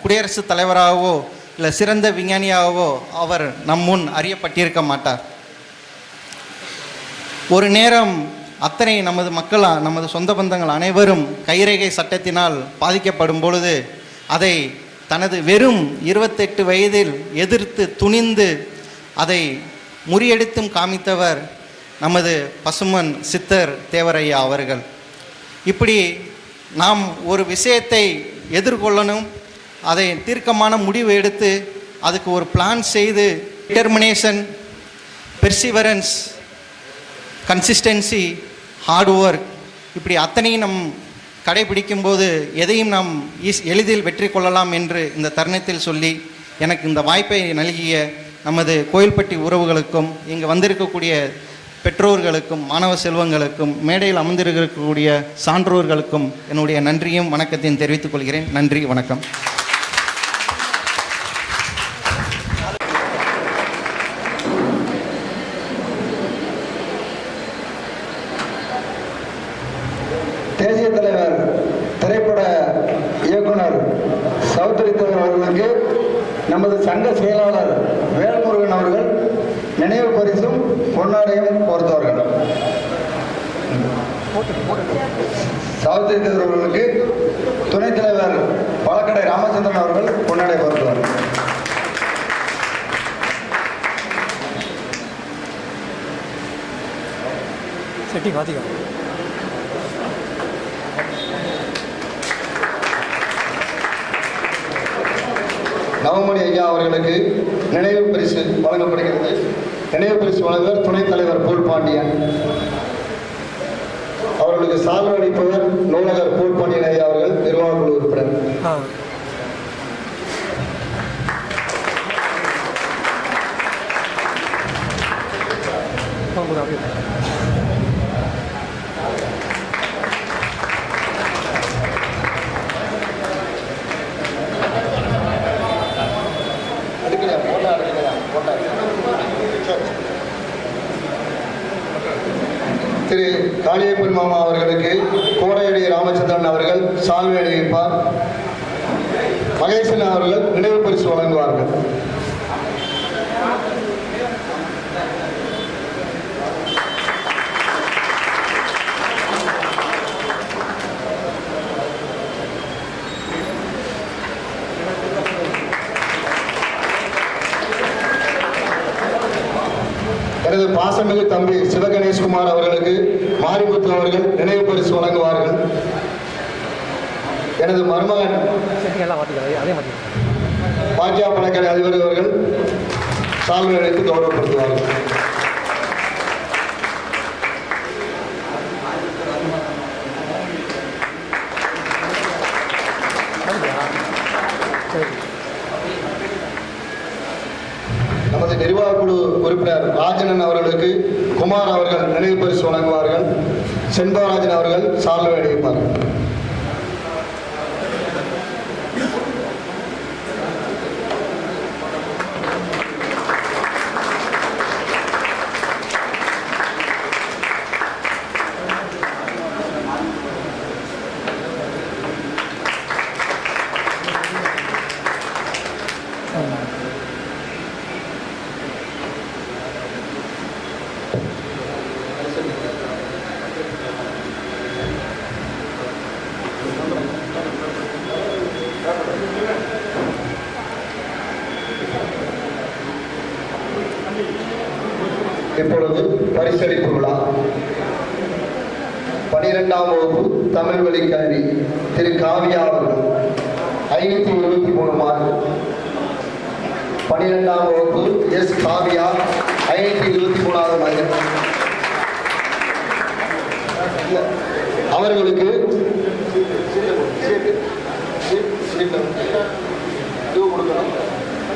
குடியரசுத் தலைவராகவோ இல்லை சிறந்த விஞ்ஞானியாகவோ அவர் நம் முன் அறியப்பட்டிருக்க மாட்டார். ஒரு நேரம் அத்தனை நமது மக்கள், நமது சொந்த பந்தங்கள் அனைவரும் கைரேகை சட்டத்தினால் பாதிக்கப்படும் பொழுது அதை தனது வெறும் 28 வயதில் எதிர்த்து துணிந்து அதை முறியடித்தும் காமித்தவர் நமது பசுமன் சித்தர் தேவரையா அவர்கள். இப்படி நாம் ஒரு விஷயத்தை எதிர்கொள்ளணும், அதை தீர்க்கமான முடிவு எடுத்து அதுக்கு ஒரு பிளான் செய்து determination, perseverance, consistency, hard work இப்படி அத்தனையும் நம் கடைபிடிக்கும்போது எதையும் நாம் எளிதில் வெற்றி கொள்ளலாம் என்று இந்த தருணத்தில் சொல்லி எனக்கு இந்த வாய்ப்பை நல்கிய நமது கோயில்பட்டி உறவுகளுக்கும் இங்கு வந்திருக்கக்கூடிய பெற்றோர்களுக்கும் மாணவ செல்வங்களுக்கும் மேடையில் அமர்ந்திருக்கக்கூடிய சான்றோர்களுக்கும் என்னுடைய நன்றியும் வணக்கத்தையும் தெரிவித்துக் கொள்கிறேன். நன்றி, வணக்கம். தேசிய தலைவர் திரைப்பட இயக்குனர் சௌத்ரி தேவர் அவர்களுக்கு நமது சங்க செயலாளர் வேல்முருகன் அவர்கள் நினைவு பரிசும் பொன்னாடையும் பொறுத்தவர்கள். சௌத்ரி தேவர் அவர்களுக்கு துணைத் தலைவர் பழக்கடை ராமச்சந்திரன் அவர்கள் பொன்னாடை பொறுத்தவர். நவமணி ஐயா அவர்களுக்கு நினைவு பரிசு வழங்கப்படுகிறது. நினைவு பரிசு வழங்குவர் துணைத் தலைவர் போல் பாண்டியன் அவர்களுக்கு. சால்வை அளிப்பவர் நூலகர் போல் பாண்டியன் ஐயா அவர்கள், நிர்வாக குழு உறுப்பினர். திரு காளியப்பன் மாமா அவர்களுக்கு கோடையடி ராமச்சந்திரன் அவர்கள் சால்வை அணிவிப்பார். மகேசன் அவர்கள் நினைவு பரிசு வழங்குவார்கள். எனது பாசமிகு தம்பி சிவகணேஷ்குமார் அவர்களுக்கு மாரிமுத்து அவர்கள் நினைவு பரிசு வழங்குவார்கள். எனது மருமகன் பாஜா பணக்கடை அதிபர் அவர்கள் சால்வை அளித்து கௌரவப்படுத்துவார்கள். நமது நிர்வாக குழு உறுப்பினர் ராஜனன் அவர்களுக்கு குமார் அவர்கள் நினைவு பரிசு வழங்குவார்கள். செண்பகராஜன் அவர்கள் சால்வை அணிவிப்பார்கள். இப்பொழுது பரிசளிப்பு விழா. 12ஆம் வகுப்பு தமிழ் வழி கல்வி திரு காவியா அவர்கள் 523 மார்க். 12ஆம் வகுப்பு எஸ் காவியா 523வது மார்க். அவர்களுக்கு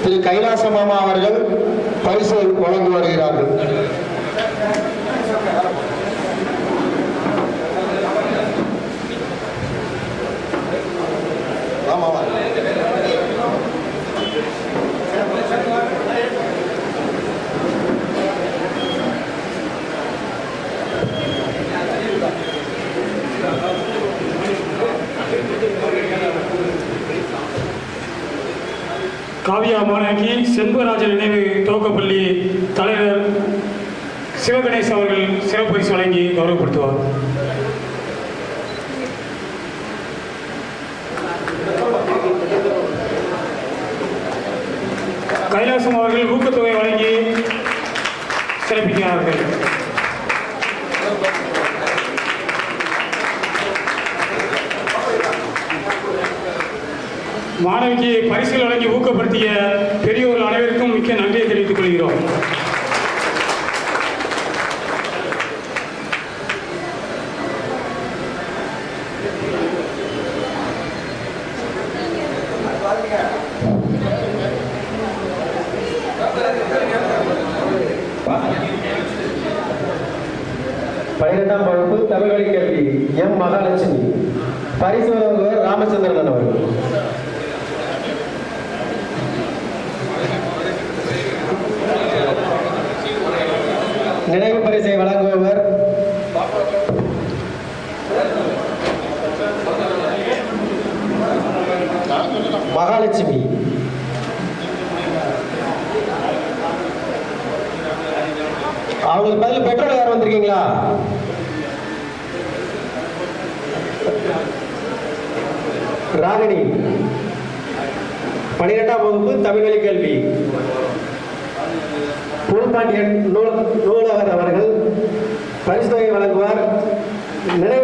திரு கைலாச மாமா அவர்கள் பரிசு வழங்கி வருகிறார்கள். காவியா மாணவிக்கு செண்பகராஜன் நினைவு துவக்கப்பள்ளி தலைவர் சிவகணேஷ் அவர்கள் சிறப்பு பரிசு வழங்கி கௌரவப்படுத்துவார். கைலாசம் அவர்கள் ஊக்கத்தொகை வழங்கி சிறப்பிக்கிறார்கள். மாணவிக்கு பரிசுகள் வழங்கி ஊக்கப்படுத்திய பெரியோர்கள் அனைவருக்கும் மிக்க நன்றியை தெரிவித்துக் கொள்கிறோம். பன்னிரெண்டாம் வகுப்பு தமிழ் வழி கல்வி எம் மகாலட்சுமி பரிசு வழங்குவர் ராமச்சந்திரன் அவர்கள். நினைவு பரிசை வழங்குபவர் மகாலட்சுமி. அவங்களுக்கு பதில் பெட்ரோல் யார் வந்திருக்கீங்களா? ராகினி 12ஆம் வகுப்பு தமிழ் வழி கல்வி பூல்பாண்டியன் நூலகர் அவர்கள் பரிசு தொகை வழங்குவார். நினைவு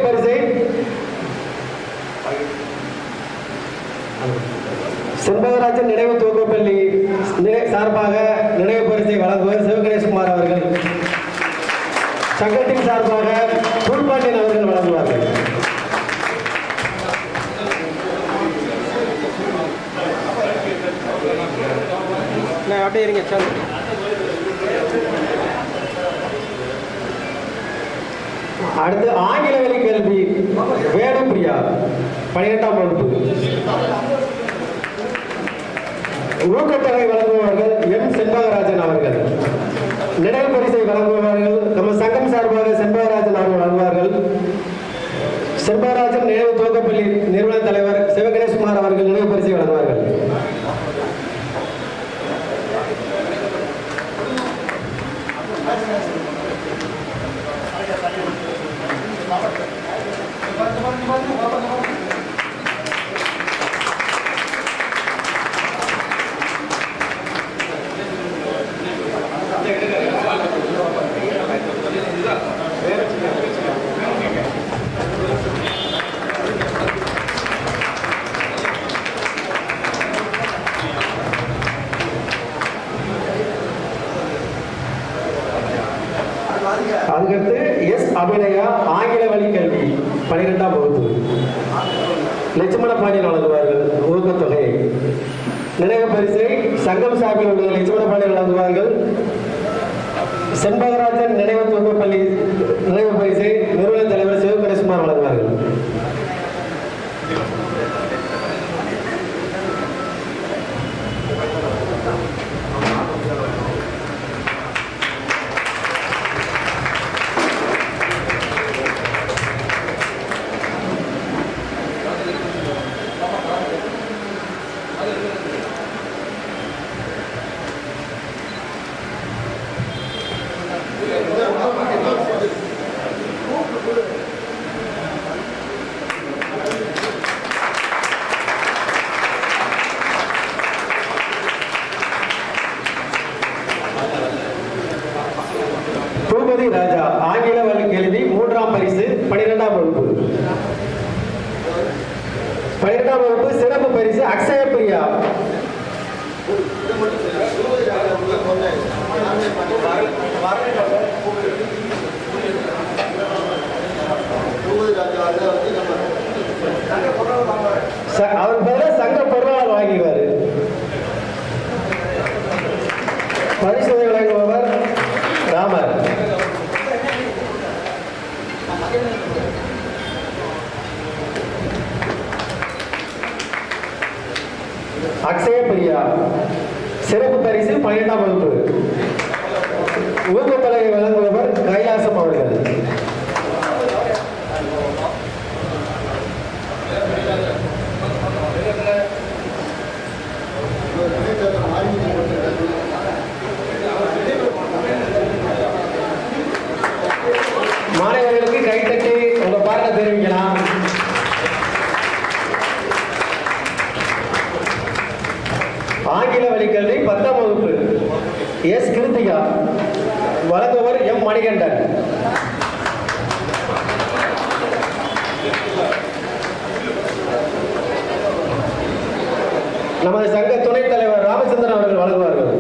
பரிசை செண்பகராஜன் நினைவு துவக்கப்பள்ளி சார்பாக நினைவு பரிசை வழங்குவார் சிவகணேஷ்குமார் அவர்கள். சங்கத்தின் சார்பாக பூல்பாண்டியன் அவர்கள் வழங்குவார்கள். அப்படியே இருங்க சார். அடுத்து ஆங்கில வழி கல்வி வேணுப்பிரியா 12ஆம் வகுப்பு ஊக்கத்தொகை வழங்குபவர்கள் எம் செண்பகராஜன் அவர்கள். நினைவு பரிசை வழங்குபவர்கள் நம்ம சங்கம் சார்பாக செண்பகராஜன் அவர்கள் வழங்குவார்கள். செண்பகராஜன் நினைவு துவக்கப்பள்ளி நிறுவன தலைவர் சிவகணேஷ்குமார் அவர்கள் நினைவு பரிசை வழங்குவார்கள். 12ஆம் வகுப்பு. லட்சுமண பாண்டியன் வழங்குவார்கள் ஊக்கத்தொகை. நினைவு பரிசை சங்கம் சார்பில் உள்ள லட்சுமண பாண்டியன் வழங்குவார்கள். செண்பகராஜன் நினைவு துவக்கப்பள்ளி நினைவு பரிசை நிறுவன தலைவர் சிவகணேசுமார் வழங்குவார்கள். பூபதி ராஜா ஆங்கில வழி கேள்வி 3ஆம் பரிசு 12ஆம் வகுப்பு. 12ஆம் வகுப்பு சிறப்பு பரிசு அக்ஷய பிரியா. அவர் பதிலாக சங்க பொருளாளர் வாங்கிடுவார். பரிசுரை வழங்குபவர் ராமர். அக்ஷய பிரியா சிறப்பு பரிசு 12ஆம் வகுப்பு. ஊக்கத்தொகை வழங்குபவர் கைலாசம் அவர்கள். மாணவர்களுக்கு கைத்தட்டி உங்க பாராட்ட தெரிவிக்கலாம். ஆங்கில வழிக்கல்வி 10ஆம் வகுப்பு எஸ் கிருத்திகா வழங்குவர் எம் மணிகண்டன். நமது சங்க துணைத் தலைவர் ராமச்சந்திரன் அவர்கள் வழங்குவார்கள்.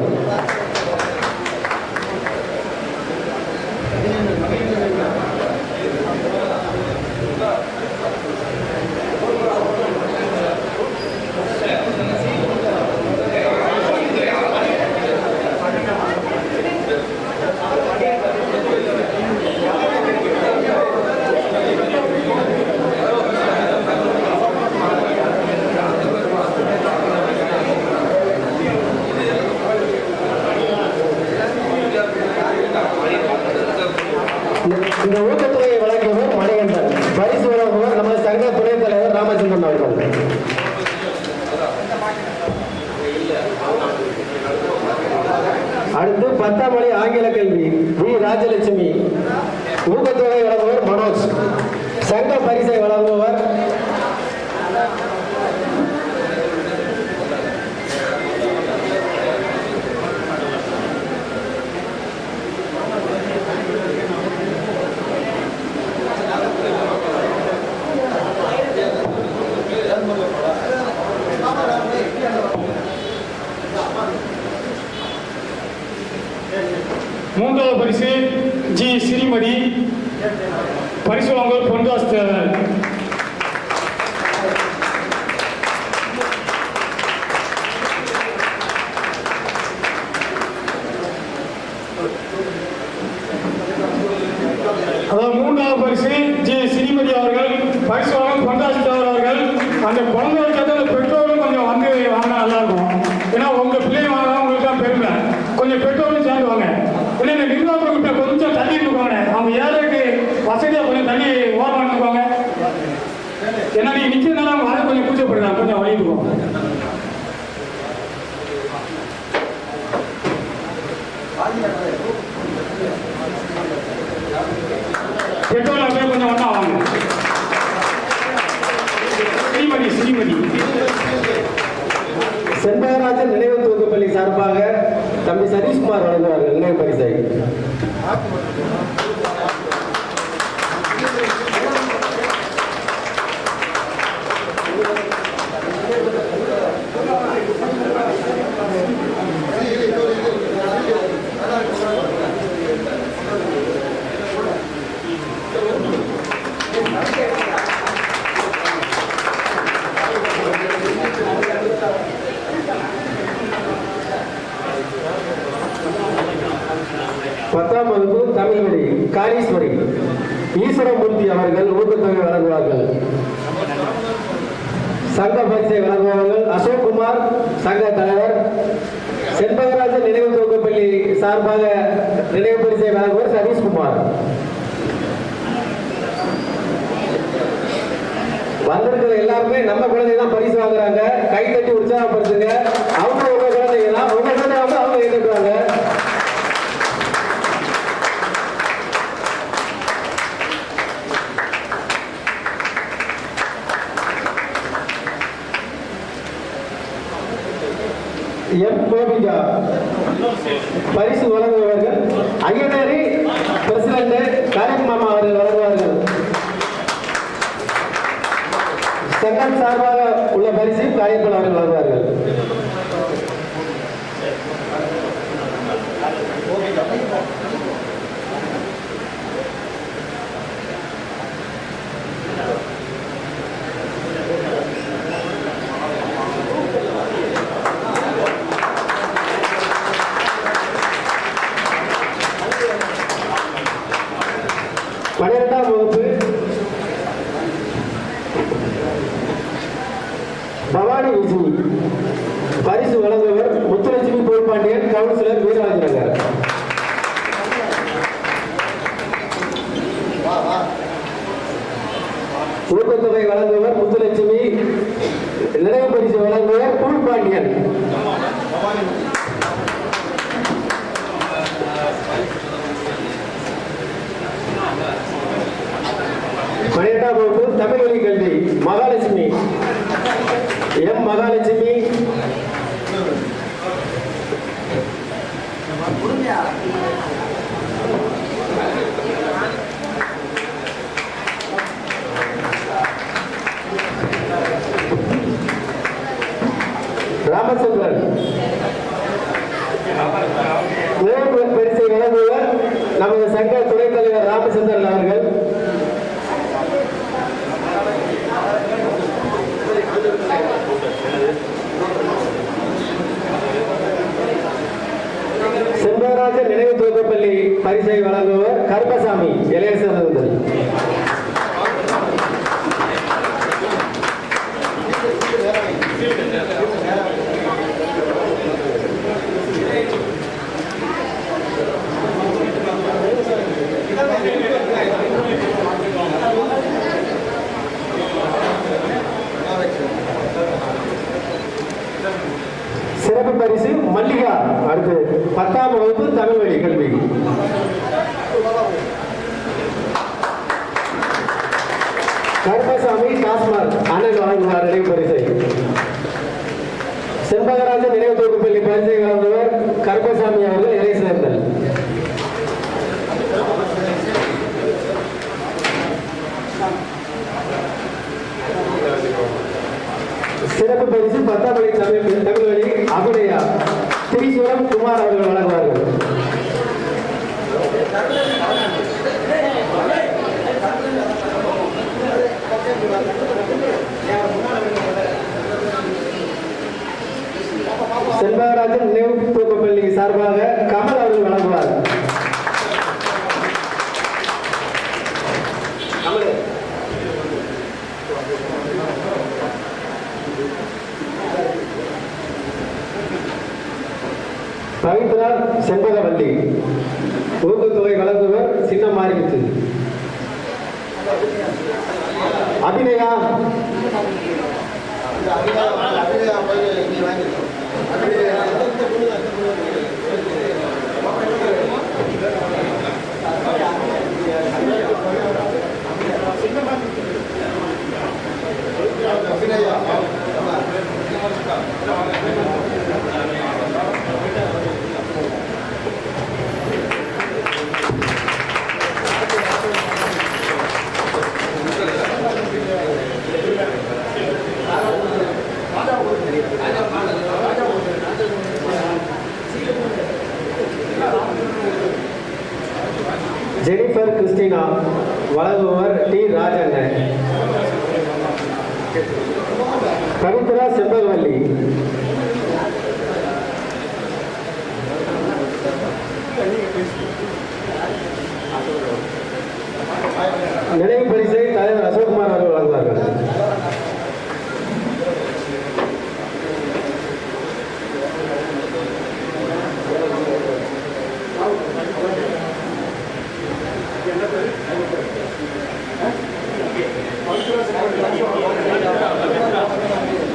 இந்த ஊக்கத்தொகையை வழங்கியவர் மணிகண்டன். பரிசு வழங்குவர் நமது சங்க துணைத் தலைவர் ராமச்சந்திரன் அவர்கள். அடுத்து 10ஆம் வழி ஆங்கில கல்வி வி ராஜலட்சுமி. ஊக்கத்தொகை வழங்குவர் மனோஜ். சங்க பரிசை வழங்குபவர் மூன்றாவது பரிசு ஜி ஸ்ரீமதி. பரிசு வழங்குவர் பொன்தாஸ் தேவர். அதாவது மூன்றாவது பரிசு ஜி ஸ்ரீமதி அவர்கள். பரிசு வழங்கும் பொன்தாஸ் தேவர் அவர்கள். அந்த குழந்தைகளுக்கு அந்த பெற்றோரும் கொஞ்சம் வந்து வாங்கினா நல்லா இருக்கும். ஏன்னா உங்க பிள்ளை வாங்கினா உங்களுக்கு தான் பெருமை. கொஞ்சம் பெற்றோரும் சேர்ந்து வாங்க. இல்லை இந்த நிர்வாகத்தை கொஞ்சம் தள்ளி இருப்பாங்க. அவங்க ஏழைக்கு வசதியாக கொஞ்சம் தள்ளி ஓரமாக இருப்பாங்க. ஏன்னா நீ நிற்கிறதுனால அவங்க அதை கொஞ்சம் கூச்சப்படுறாங்க. கொஞ்சம் வழிட்டு போவாங்க. பெற்றோர்கள் அப்படியே கொஞ்சம் ஒன்றா வாங்க. ஸ்ரீமதி ஸ்ரீமதி செண்பகராஜன் நினைவு துவக்கப்பள்ளி சார்பாக தம்பி சதீஷ்குமார் வழங்குவார்கள் நினைவு பரிசை. தமிழ்வழி காளீஸ்வரி ஈஸ்வரமூர்த்தி அவர்கள் ஊக்கத்தொகை வழங்குவார்கள். சங்க பரிசை வழங்குவார்கள் அசோக்குமார் சங்க தலைவர். செண்பகராஜன் நினைவு தொகுப்பள்ளி சார்பாக நினைவு பரிசை வழங்குவார் சதீஷ்குமார். வந்திருக்கிற எல்லாருமே நம்ம குழந்தை தான் பரிசு வாங்குறாங்க. கை தட்டி உற்சாகப்படுத்துங்க. அவங்க உங்க குழந்தைங்க தான். உங்க குழந்தை அவங்க எழுதுறாங்க. எம் கோபிகா பரிசு வழங்குவார்கள். ஐயனாரி பிரசிடண்ட் காரிக் மாமா அவர்கள் வழங்குவார்கள். சங்கம் சார்பாக உள்ள பரிசு காரியப்பல் அவர்கள் வழங்குவார்கள். பன்னிரெண்டாம் வகுப்பு பவானி விஜி பரிசு வழங்குவர் முத்துலட்சுமி போல்பாண்டியன் கவுன்சிலர் வீரராஜநகர். ஊக்கத்தொகை வழங்குவர் முத்துலட்சுமி. நினைவு பரிசு வழங்குவர் போல்பாண்டியன். பன்னிரெண்டாம் வகுப்பு தமிழ் வழி கல்வி மகாலட்சுமி எம் மகாலட்சுமி. ராமச்சந்திரன் பரிசை வழங்குவர் நமது சங்க துணைத் தலைவர் ராமச்சந்திரன் அவர்கள். செண்பகராஜன் நினைவு துவக்கப்பள்ளி பரிசை வழங்குவர் கருப்பசாமி இளையசேர்ந்தல். சிறப்பு பரிசு மல்லிகா. அடுத்து 10ஆம் வகுப்பு தமிழ் வழி கல்வி. கருப்பசாமி டாஸ்மாக் அண்ணன் வழங்குவார் நினைவு பரிசை. செண்பகராஜன் நினைவு தொகுப்பள்ளி பரிசை வழங்குவர் கருப்பசாமி அவர்கள் இறை சேர்ந்தல். சிறப்பு பரிசு 10ஆம் வழி தமிழ் வழி அபிநயா திரிசுரம் குமார் அவர்கள் வழங்குவார்கள். செண்பகராஜன் நினைவு தொகுப்பள்ளி சார்பாக கமல் அவர்கள் வழங்குவார். பவித்ரா செண்பகவல்லி ஊக்கத்தொகை வழங்குவர் சின்ன மாரிமுத்து. அபிநயா ஜெனிஃபர் கிறிஸ்டினா வழங்குவர் டி ராஜண்ணன். பவித்ரா செண்பகவல்லி.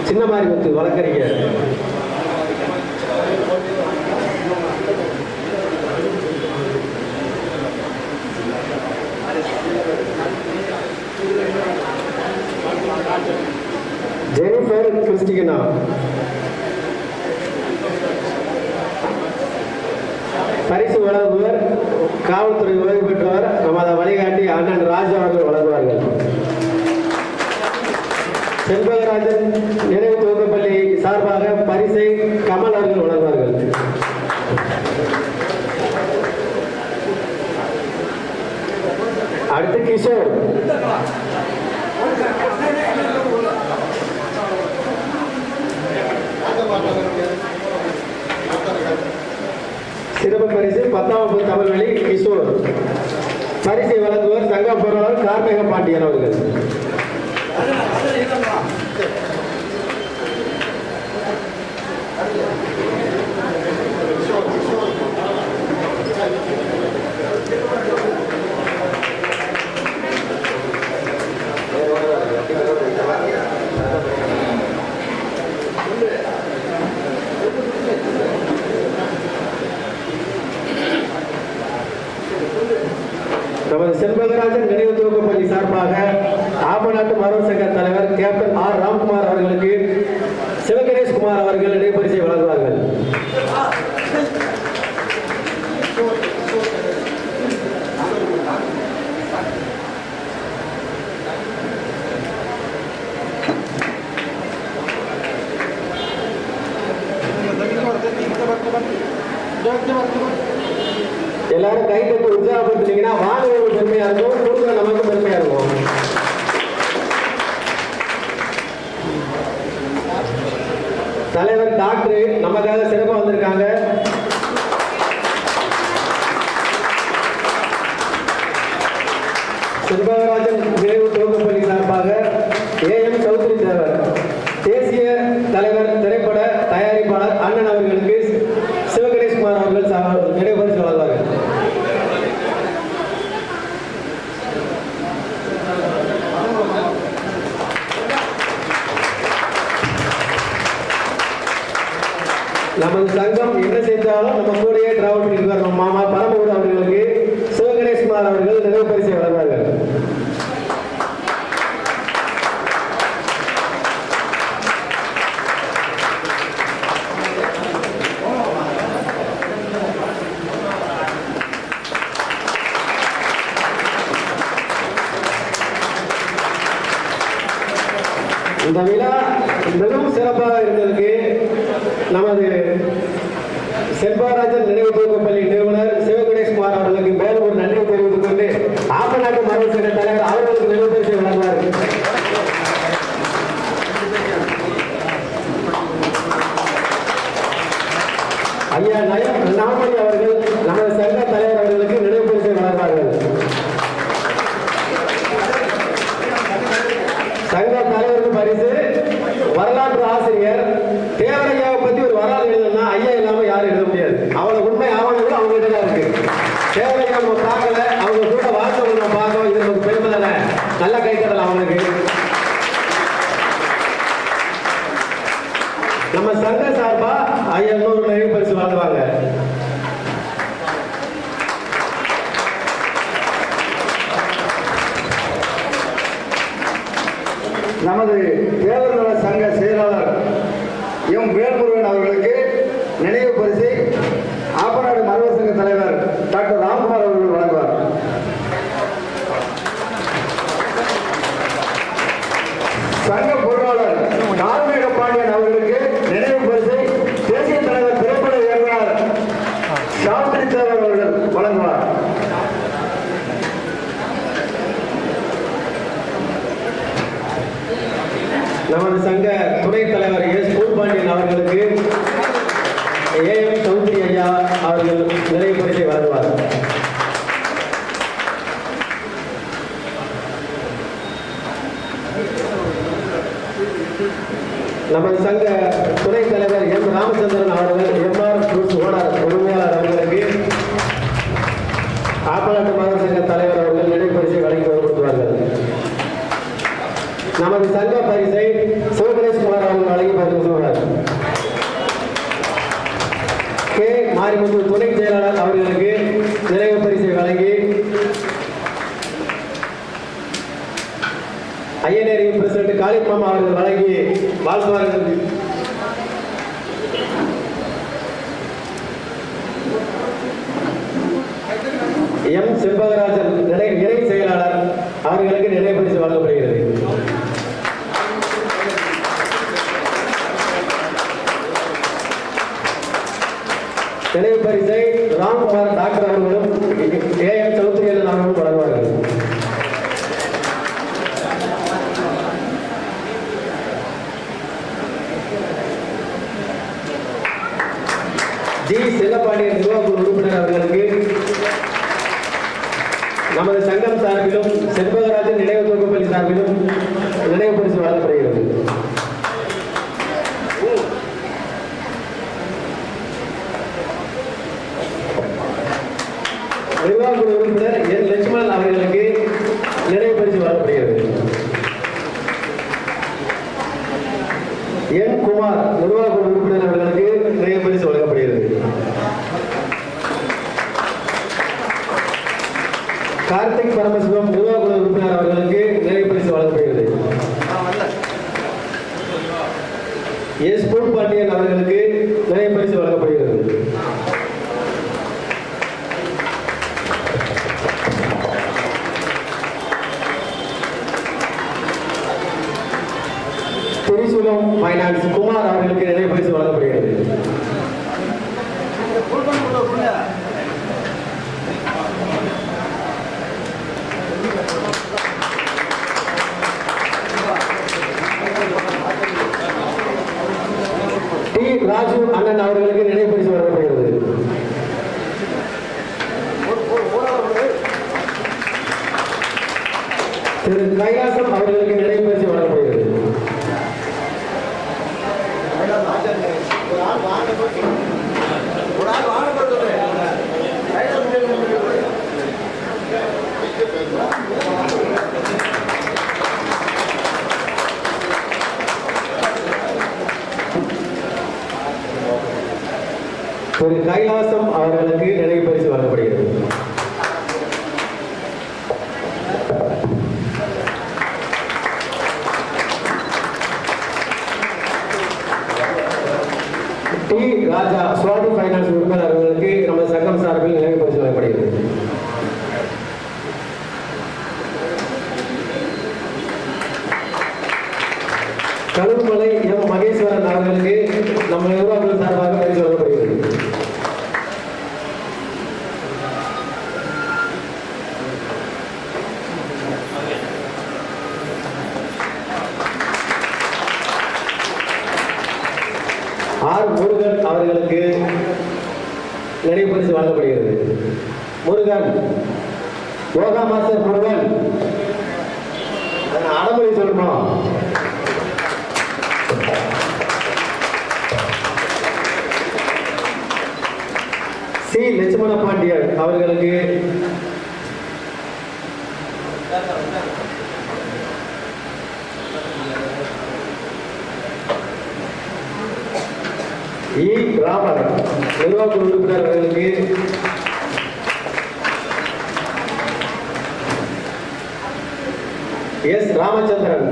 சின்னமாரிமுத்து வழக்கறிஞர். Jennifer Christina. பரிசு வழங்குவர் காவல்துறை ஓய்வு பெற்றவர் நமது வழிகாட்டி அண்ணன் ராஜா அவர்கள் வழங்குவார்கள். செண்பகராஜன் நினைவு துவக்கப்பள்ளி சார்பாக பரிசை கமல் அவர்கள் வழங்குவார்கள். அடுத்து கிஷோர். சிறப்பு பரிசு 10ஆம் வகுப்பு தமிழ் வழி கிஷோர். பரிசை வழங்குவர் சங்க பொருளாளர் கார்மேக பாண்டியன் அவர்கள். நமது செண்பகராஜன் நினைவு துவக்கப்பள்ளி சார்பாக ஆபநாட்டு மரவர் சங்க தலைவர் கேப்டன் ஆர் ராம்குமார் அவர்களுக்கு சிவகணேஷ் குமார் அவர்கள் நினைவு பரிசை வழங்குவார்கள். எல்லாரும் கை தட்டி உற்சாகப்படுத்தினீங்கன்னா வாங்குவது பெருமையா இருக்கும், கொடுக்குற நமக்கு பெருமையா இருக்கும். தலைவர் டாக்டர் நமக்காக சிறப்பா வந்திருக்காங்க. செண்பகராஜன் நினைவு துவக்கப்பள்ளி சார்பாக ஏஎம் சௌத்ரி தேவர், தேசிய தலைவர் திரைப்பட தயாரிப்பாளர் அண்ணன் அவர்களுக்கு சிவகணேஷ் குமார் அவர்கள் நினைவு பரிசு வழங்குவார்கள். நமது சங்கம் என்ன செய்தாலும் நம்ம கூடயே டிராவல் பண்ணிட்டு வர மாமா பரமகுரு அவர்களுக்கு சிவகணேஷ் குமார் அவர்கள் நினைவு பரிசை வழங்குவார்கள். இந்த விழா மிகவும் சிறப்பாக இருந்ததற்கு நமது செண்பகராஜன் நினைவு துவக்கப்பள்ளி நிறுவனர் சிவகணேஷ் குமார் அவர்களுக்கு மேலும் ஒரு நன்றி தெரிவித்துக் கொண்டு ஆப்பநாட்டு மரவர் சங்க தலைவர் அவர்களுக்கு நினைவு பரிசை வழங்குவார்கள். ஐயா நாமணி அவர்கள் நமது சங்க தலைவர் அவர்களுக்கு நினைவு பரிசை வழங்குவார்கள். சங்க தலைவருக்கு பரிசு வரலாற்று ஆசிரியர் தேவரையாவை பத்தி ஒரு வரலாறு எழுதணும்னா ஐயா இல்லாம யாரும் எழுத முடியாது. அவ்வளவு உண்மை ஆவணங்கள் அவங்க கிட்ட தான் இருக்கு. தேவரையா நம்ம பார்க்கல, அவங்க கூட வாழ்க்கை நம்ம பார்க்கணும். இது நமக்கு பெருமை தானே. நல்ல கை தரலாம் அவங்களுக்கு. நம்ம சங்க சார்பா ஐயா இன்னொரு நினைவு பரிசு வழங்குவாங்க. நமது தேவர்நல சங்க செயலாளர் எம் வேல்முருகன் அவர்களுக்கு நினைவு பரிசை ஆப்பநாடு மரவர் சங்க தலைவர் டாக்டர் ராம்குமார் அவர்கள் வழங்குவார். சங்க பொருளாளர் கார்மேக பாண்டியன் அவர்களுக்கு நினைவு பரிசை தேசிய தலைவர் திரைப்பட இயக்குனர் சாஸ்திரி தேவர் அவர்கள் வழங்குவார். நமது சங்க துணைத் தலைவர் எஸ் பூபாண்டியன் அவர்களுக்கு ஏஎம் சௌத்ரி ஐயா அவர்கள் நினைவு பரிசை வழங்குவார். நமது சங்க துணைத் தலைவர் எம் ராமச்சந்திரன் அவர்கள் எம்ஆர் ஓனர் உரிமையாளர் அவர்களுக்கு ஆப்பநாட்டு மரவர் சங்க தலைவர் அவர்கள் நினைவு பரிசை வழங்கி கொடுத்துவார்கள். நமது சங்க பரிசை சிவகணேஷ்குமார் அவர்கள் வழங்கி பரிசோதனர். கே மாரிமுத்து துணை செயலாளர் அவர்களுக்கு நிறைவு பரிசை வழங்கி ஐயனேரி பிரசிடென்ட் காளிமாமா அவர்கள் வழங்கி வாழ்த்துவார்கள். எம் செண்பகராஜன் இணை செயலாளர் அவர்களுக்கு நினைவு பரிசு வழங்கப்படுகிறது. நினைவு பரிசை ராம்குமார் டாக்டர் அவர்களும் ஏஎம் சௌத்ரியன் அவர்களும் வழங்குவார்கள். ஜி செல்லப்பாண்டியன் நிர்வாக உறுப்பினர் அவர்களுக்கு நமது சங்கம் சார்பிலும் செண்பகராஜன் நினைவு தொகுப்பள்ளி சார்பிலும் நினைவு பரிசு வழங்கப்படுகிறது. நிர்வாக உறுப்பினர் என் லட்சுமணன் அவர்களுக்கு நினைவு பரிசு வழங்கப்படுகிறது. என் குமார் நிர்வாக உறுப்பினர் அவர்களுக்கு நினைவு பரிசு வழங்கப்படுகிறது. கார்த்திக் பரமசிவம் நிர்வாக உறுப்பினர் அவர்களுக்கு நினைவு பரிசு வழங்கப்படுகிறது. எஸ் பூல் பாண்டியன் அவர்களுக்கு நினைவு பரிசு வழங்கப்படுகிறது. திரிசூலம் ஃபைனான்ஸ் குமார் அவர்களுக்கு நினைவு பரிசு வழங்கப்படுகிறது. டி ராஜு அண்ணன் அவர்களுக்கு நினைவு பரிசு வழங்கப்படுகிறது. திரு கைலாசம் அவர்களுக்கு நினைவு பரிசு வழங்கப்படுகிறது. திரு கைலாசம் அவர்களுக்கு நினைவு பரிசு வழங்கப்படுகிறது. டி ராஜா சுவாதி ஃபைனான்ஸ் உறுப்பினர் அவர்களுக்கு நமது சங்கம் சார்பில் நினைவு பரிசு வழங்கப்படுகிறது. கழுகுமலை எம் மகேஸ்வரன் அவர்களுக்கு நம்ம நிர்வாகங்கள் சார்பாக பரிசு வழங்கப்படுகிறது. ஆர் முருகன் அவர்களுக்கு நினைவு பரிசு வழங்கப்படுகிறது. முருகன் யோகா மாஸ்டர் முருகன் அடமொழி சொல்லணும். சி லட்சுமண பாண்டியன் அவர்களுக்கு இ ராமன் நிர்வாக உறுப்பினர் அவர்களுக்கு S Ramachandran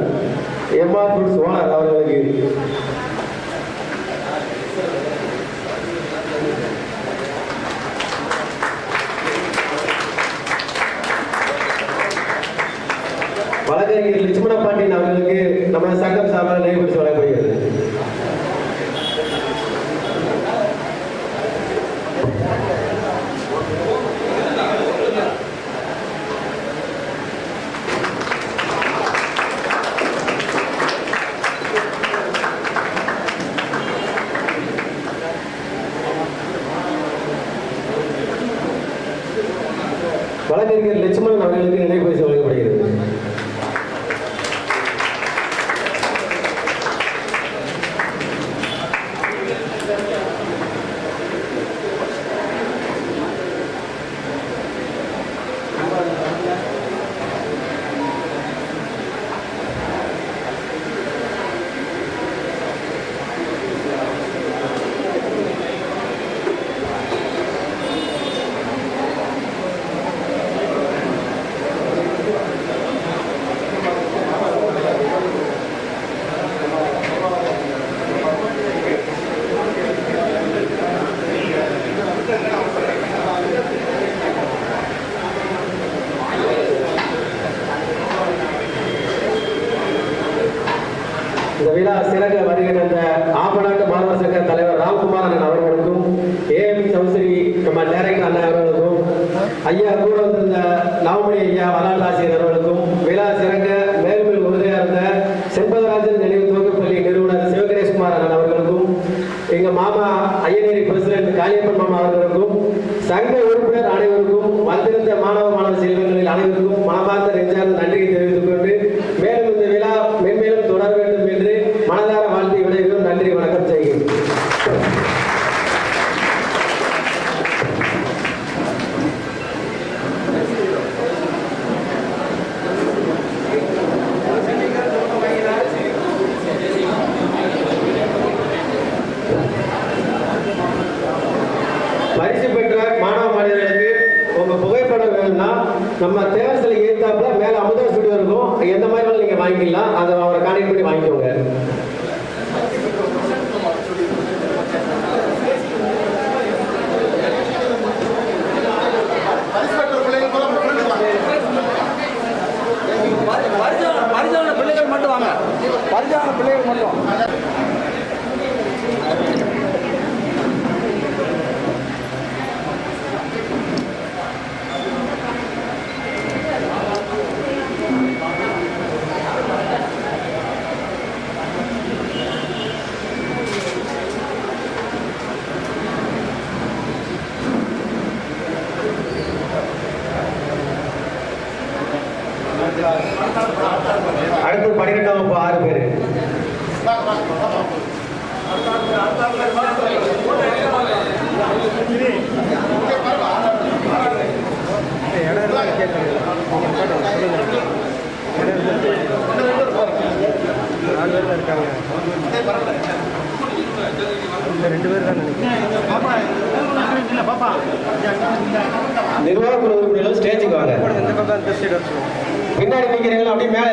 MR foods owner அவர்களுக்கு வழக்கறிஞர் லட்சுமண பாண்டியன் அவர்களுக்கு நம்ம சங்கம் சார்பாக நினைவு பரிசு வழங்கப்படுகிறது. வழக்கறிஞர் லட்சுமணன் அவர்களுக்கு நினைவு பரிசு வழங்கப்படுகிறது. இந்த விழா சிறக்க வருகிற இந்த ஆப்பநாட்டு மாணவர் சங்க தலைவர் ராம்குமார் அண்ணன் அவர்களுக்கும் ஏஎம் சௌசரி நம்ம டைரக்டர் அண்ணன் அவர்களுக்கும் ஐயா கூட வந்திருந்த நவமணி ஐயா வரலாற்று ஆசிரியர் அவர்களுக்கும் விழா சிறக்க மேல்மேல் உறுதியாக இருந்த செண்பகராஜன் நினைவு துவக்கப்பள்ளி நிறுவனர் சிவகணேஷ்குமார் அண்ணன் அவர்களுக்கும் எங்க மாமா ஐயனேரி பிரசிடென்ட் காளியப்பன் மாமா அவர்களுக்கும் சங்க உறுப்பினர் அனைவருக்கும் வந்திருந்த மாணவ செல்வங்களில் அனைவருக்கும் மனமார்ந்த நெஞ்சார்ந்த நன்றியை தெரிவித்துக் கொண்டு மேலும் இந்த விழா மென்மேலும் தொடர வேண்டும் என்று மனதார வாழ்த்தி விடைகிறோம். நன்றி, வணக்கம் செய்கிறேன். பரிசு பெற்ற மாணவ மாணவர்களுக்கு உங்க புகைப்படம் வேணும்னா நம்ம தேவசிலை ஏத்தாப்புல மேல அமுதா ஸ்டுடியோ இருக்கும். எந்த மாதிரி வேணாலும் நீங்க வாங்கிக்கலாம். அதை அவரை கான்டாக்ட் பண்ணி வாங்கிக்கோங்க. பரிசான பிள்ளைகள் மட்டும் வாங்க. பரிசான பிள்ளைகள் மட்டும். அடுத்து 12ஆம் வகுப்பு 6 பேர். நிர்வாக குழு உறுப்பினர்கள் ஸ்டேஜுக்கு வாங்க. பின்னாடி நிற்கிறீங்களா அப்படியே மேலே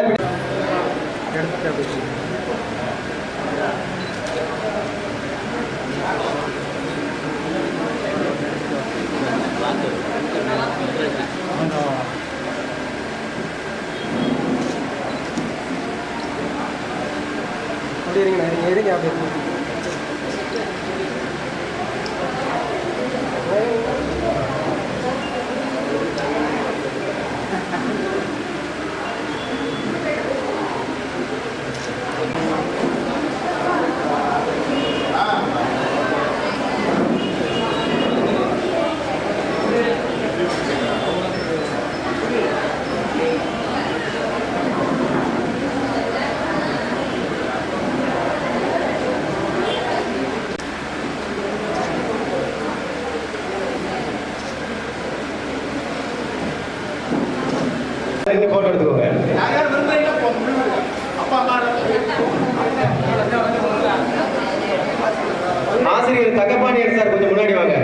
போட்டோ எடுத்துக்கோங்க. ஆசிரியர் தங்கப்பாண்டியன் சார் கொஞ்சம் முன்னாடி வாங்க.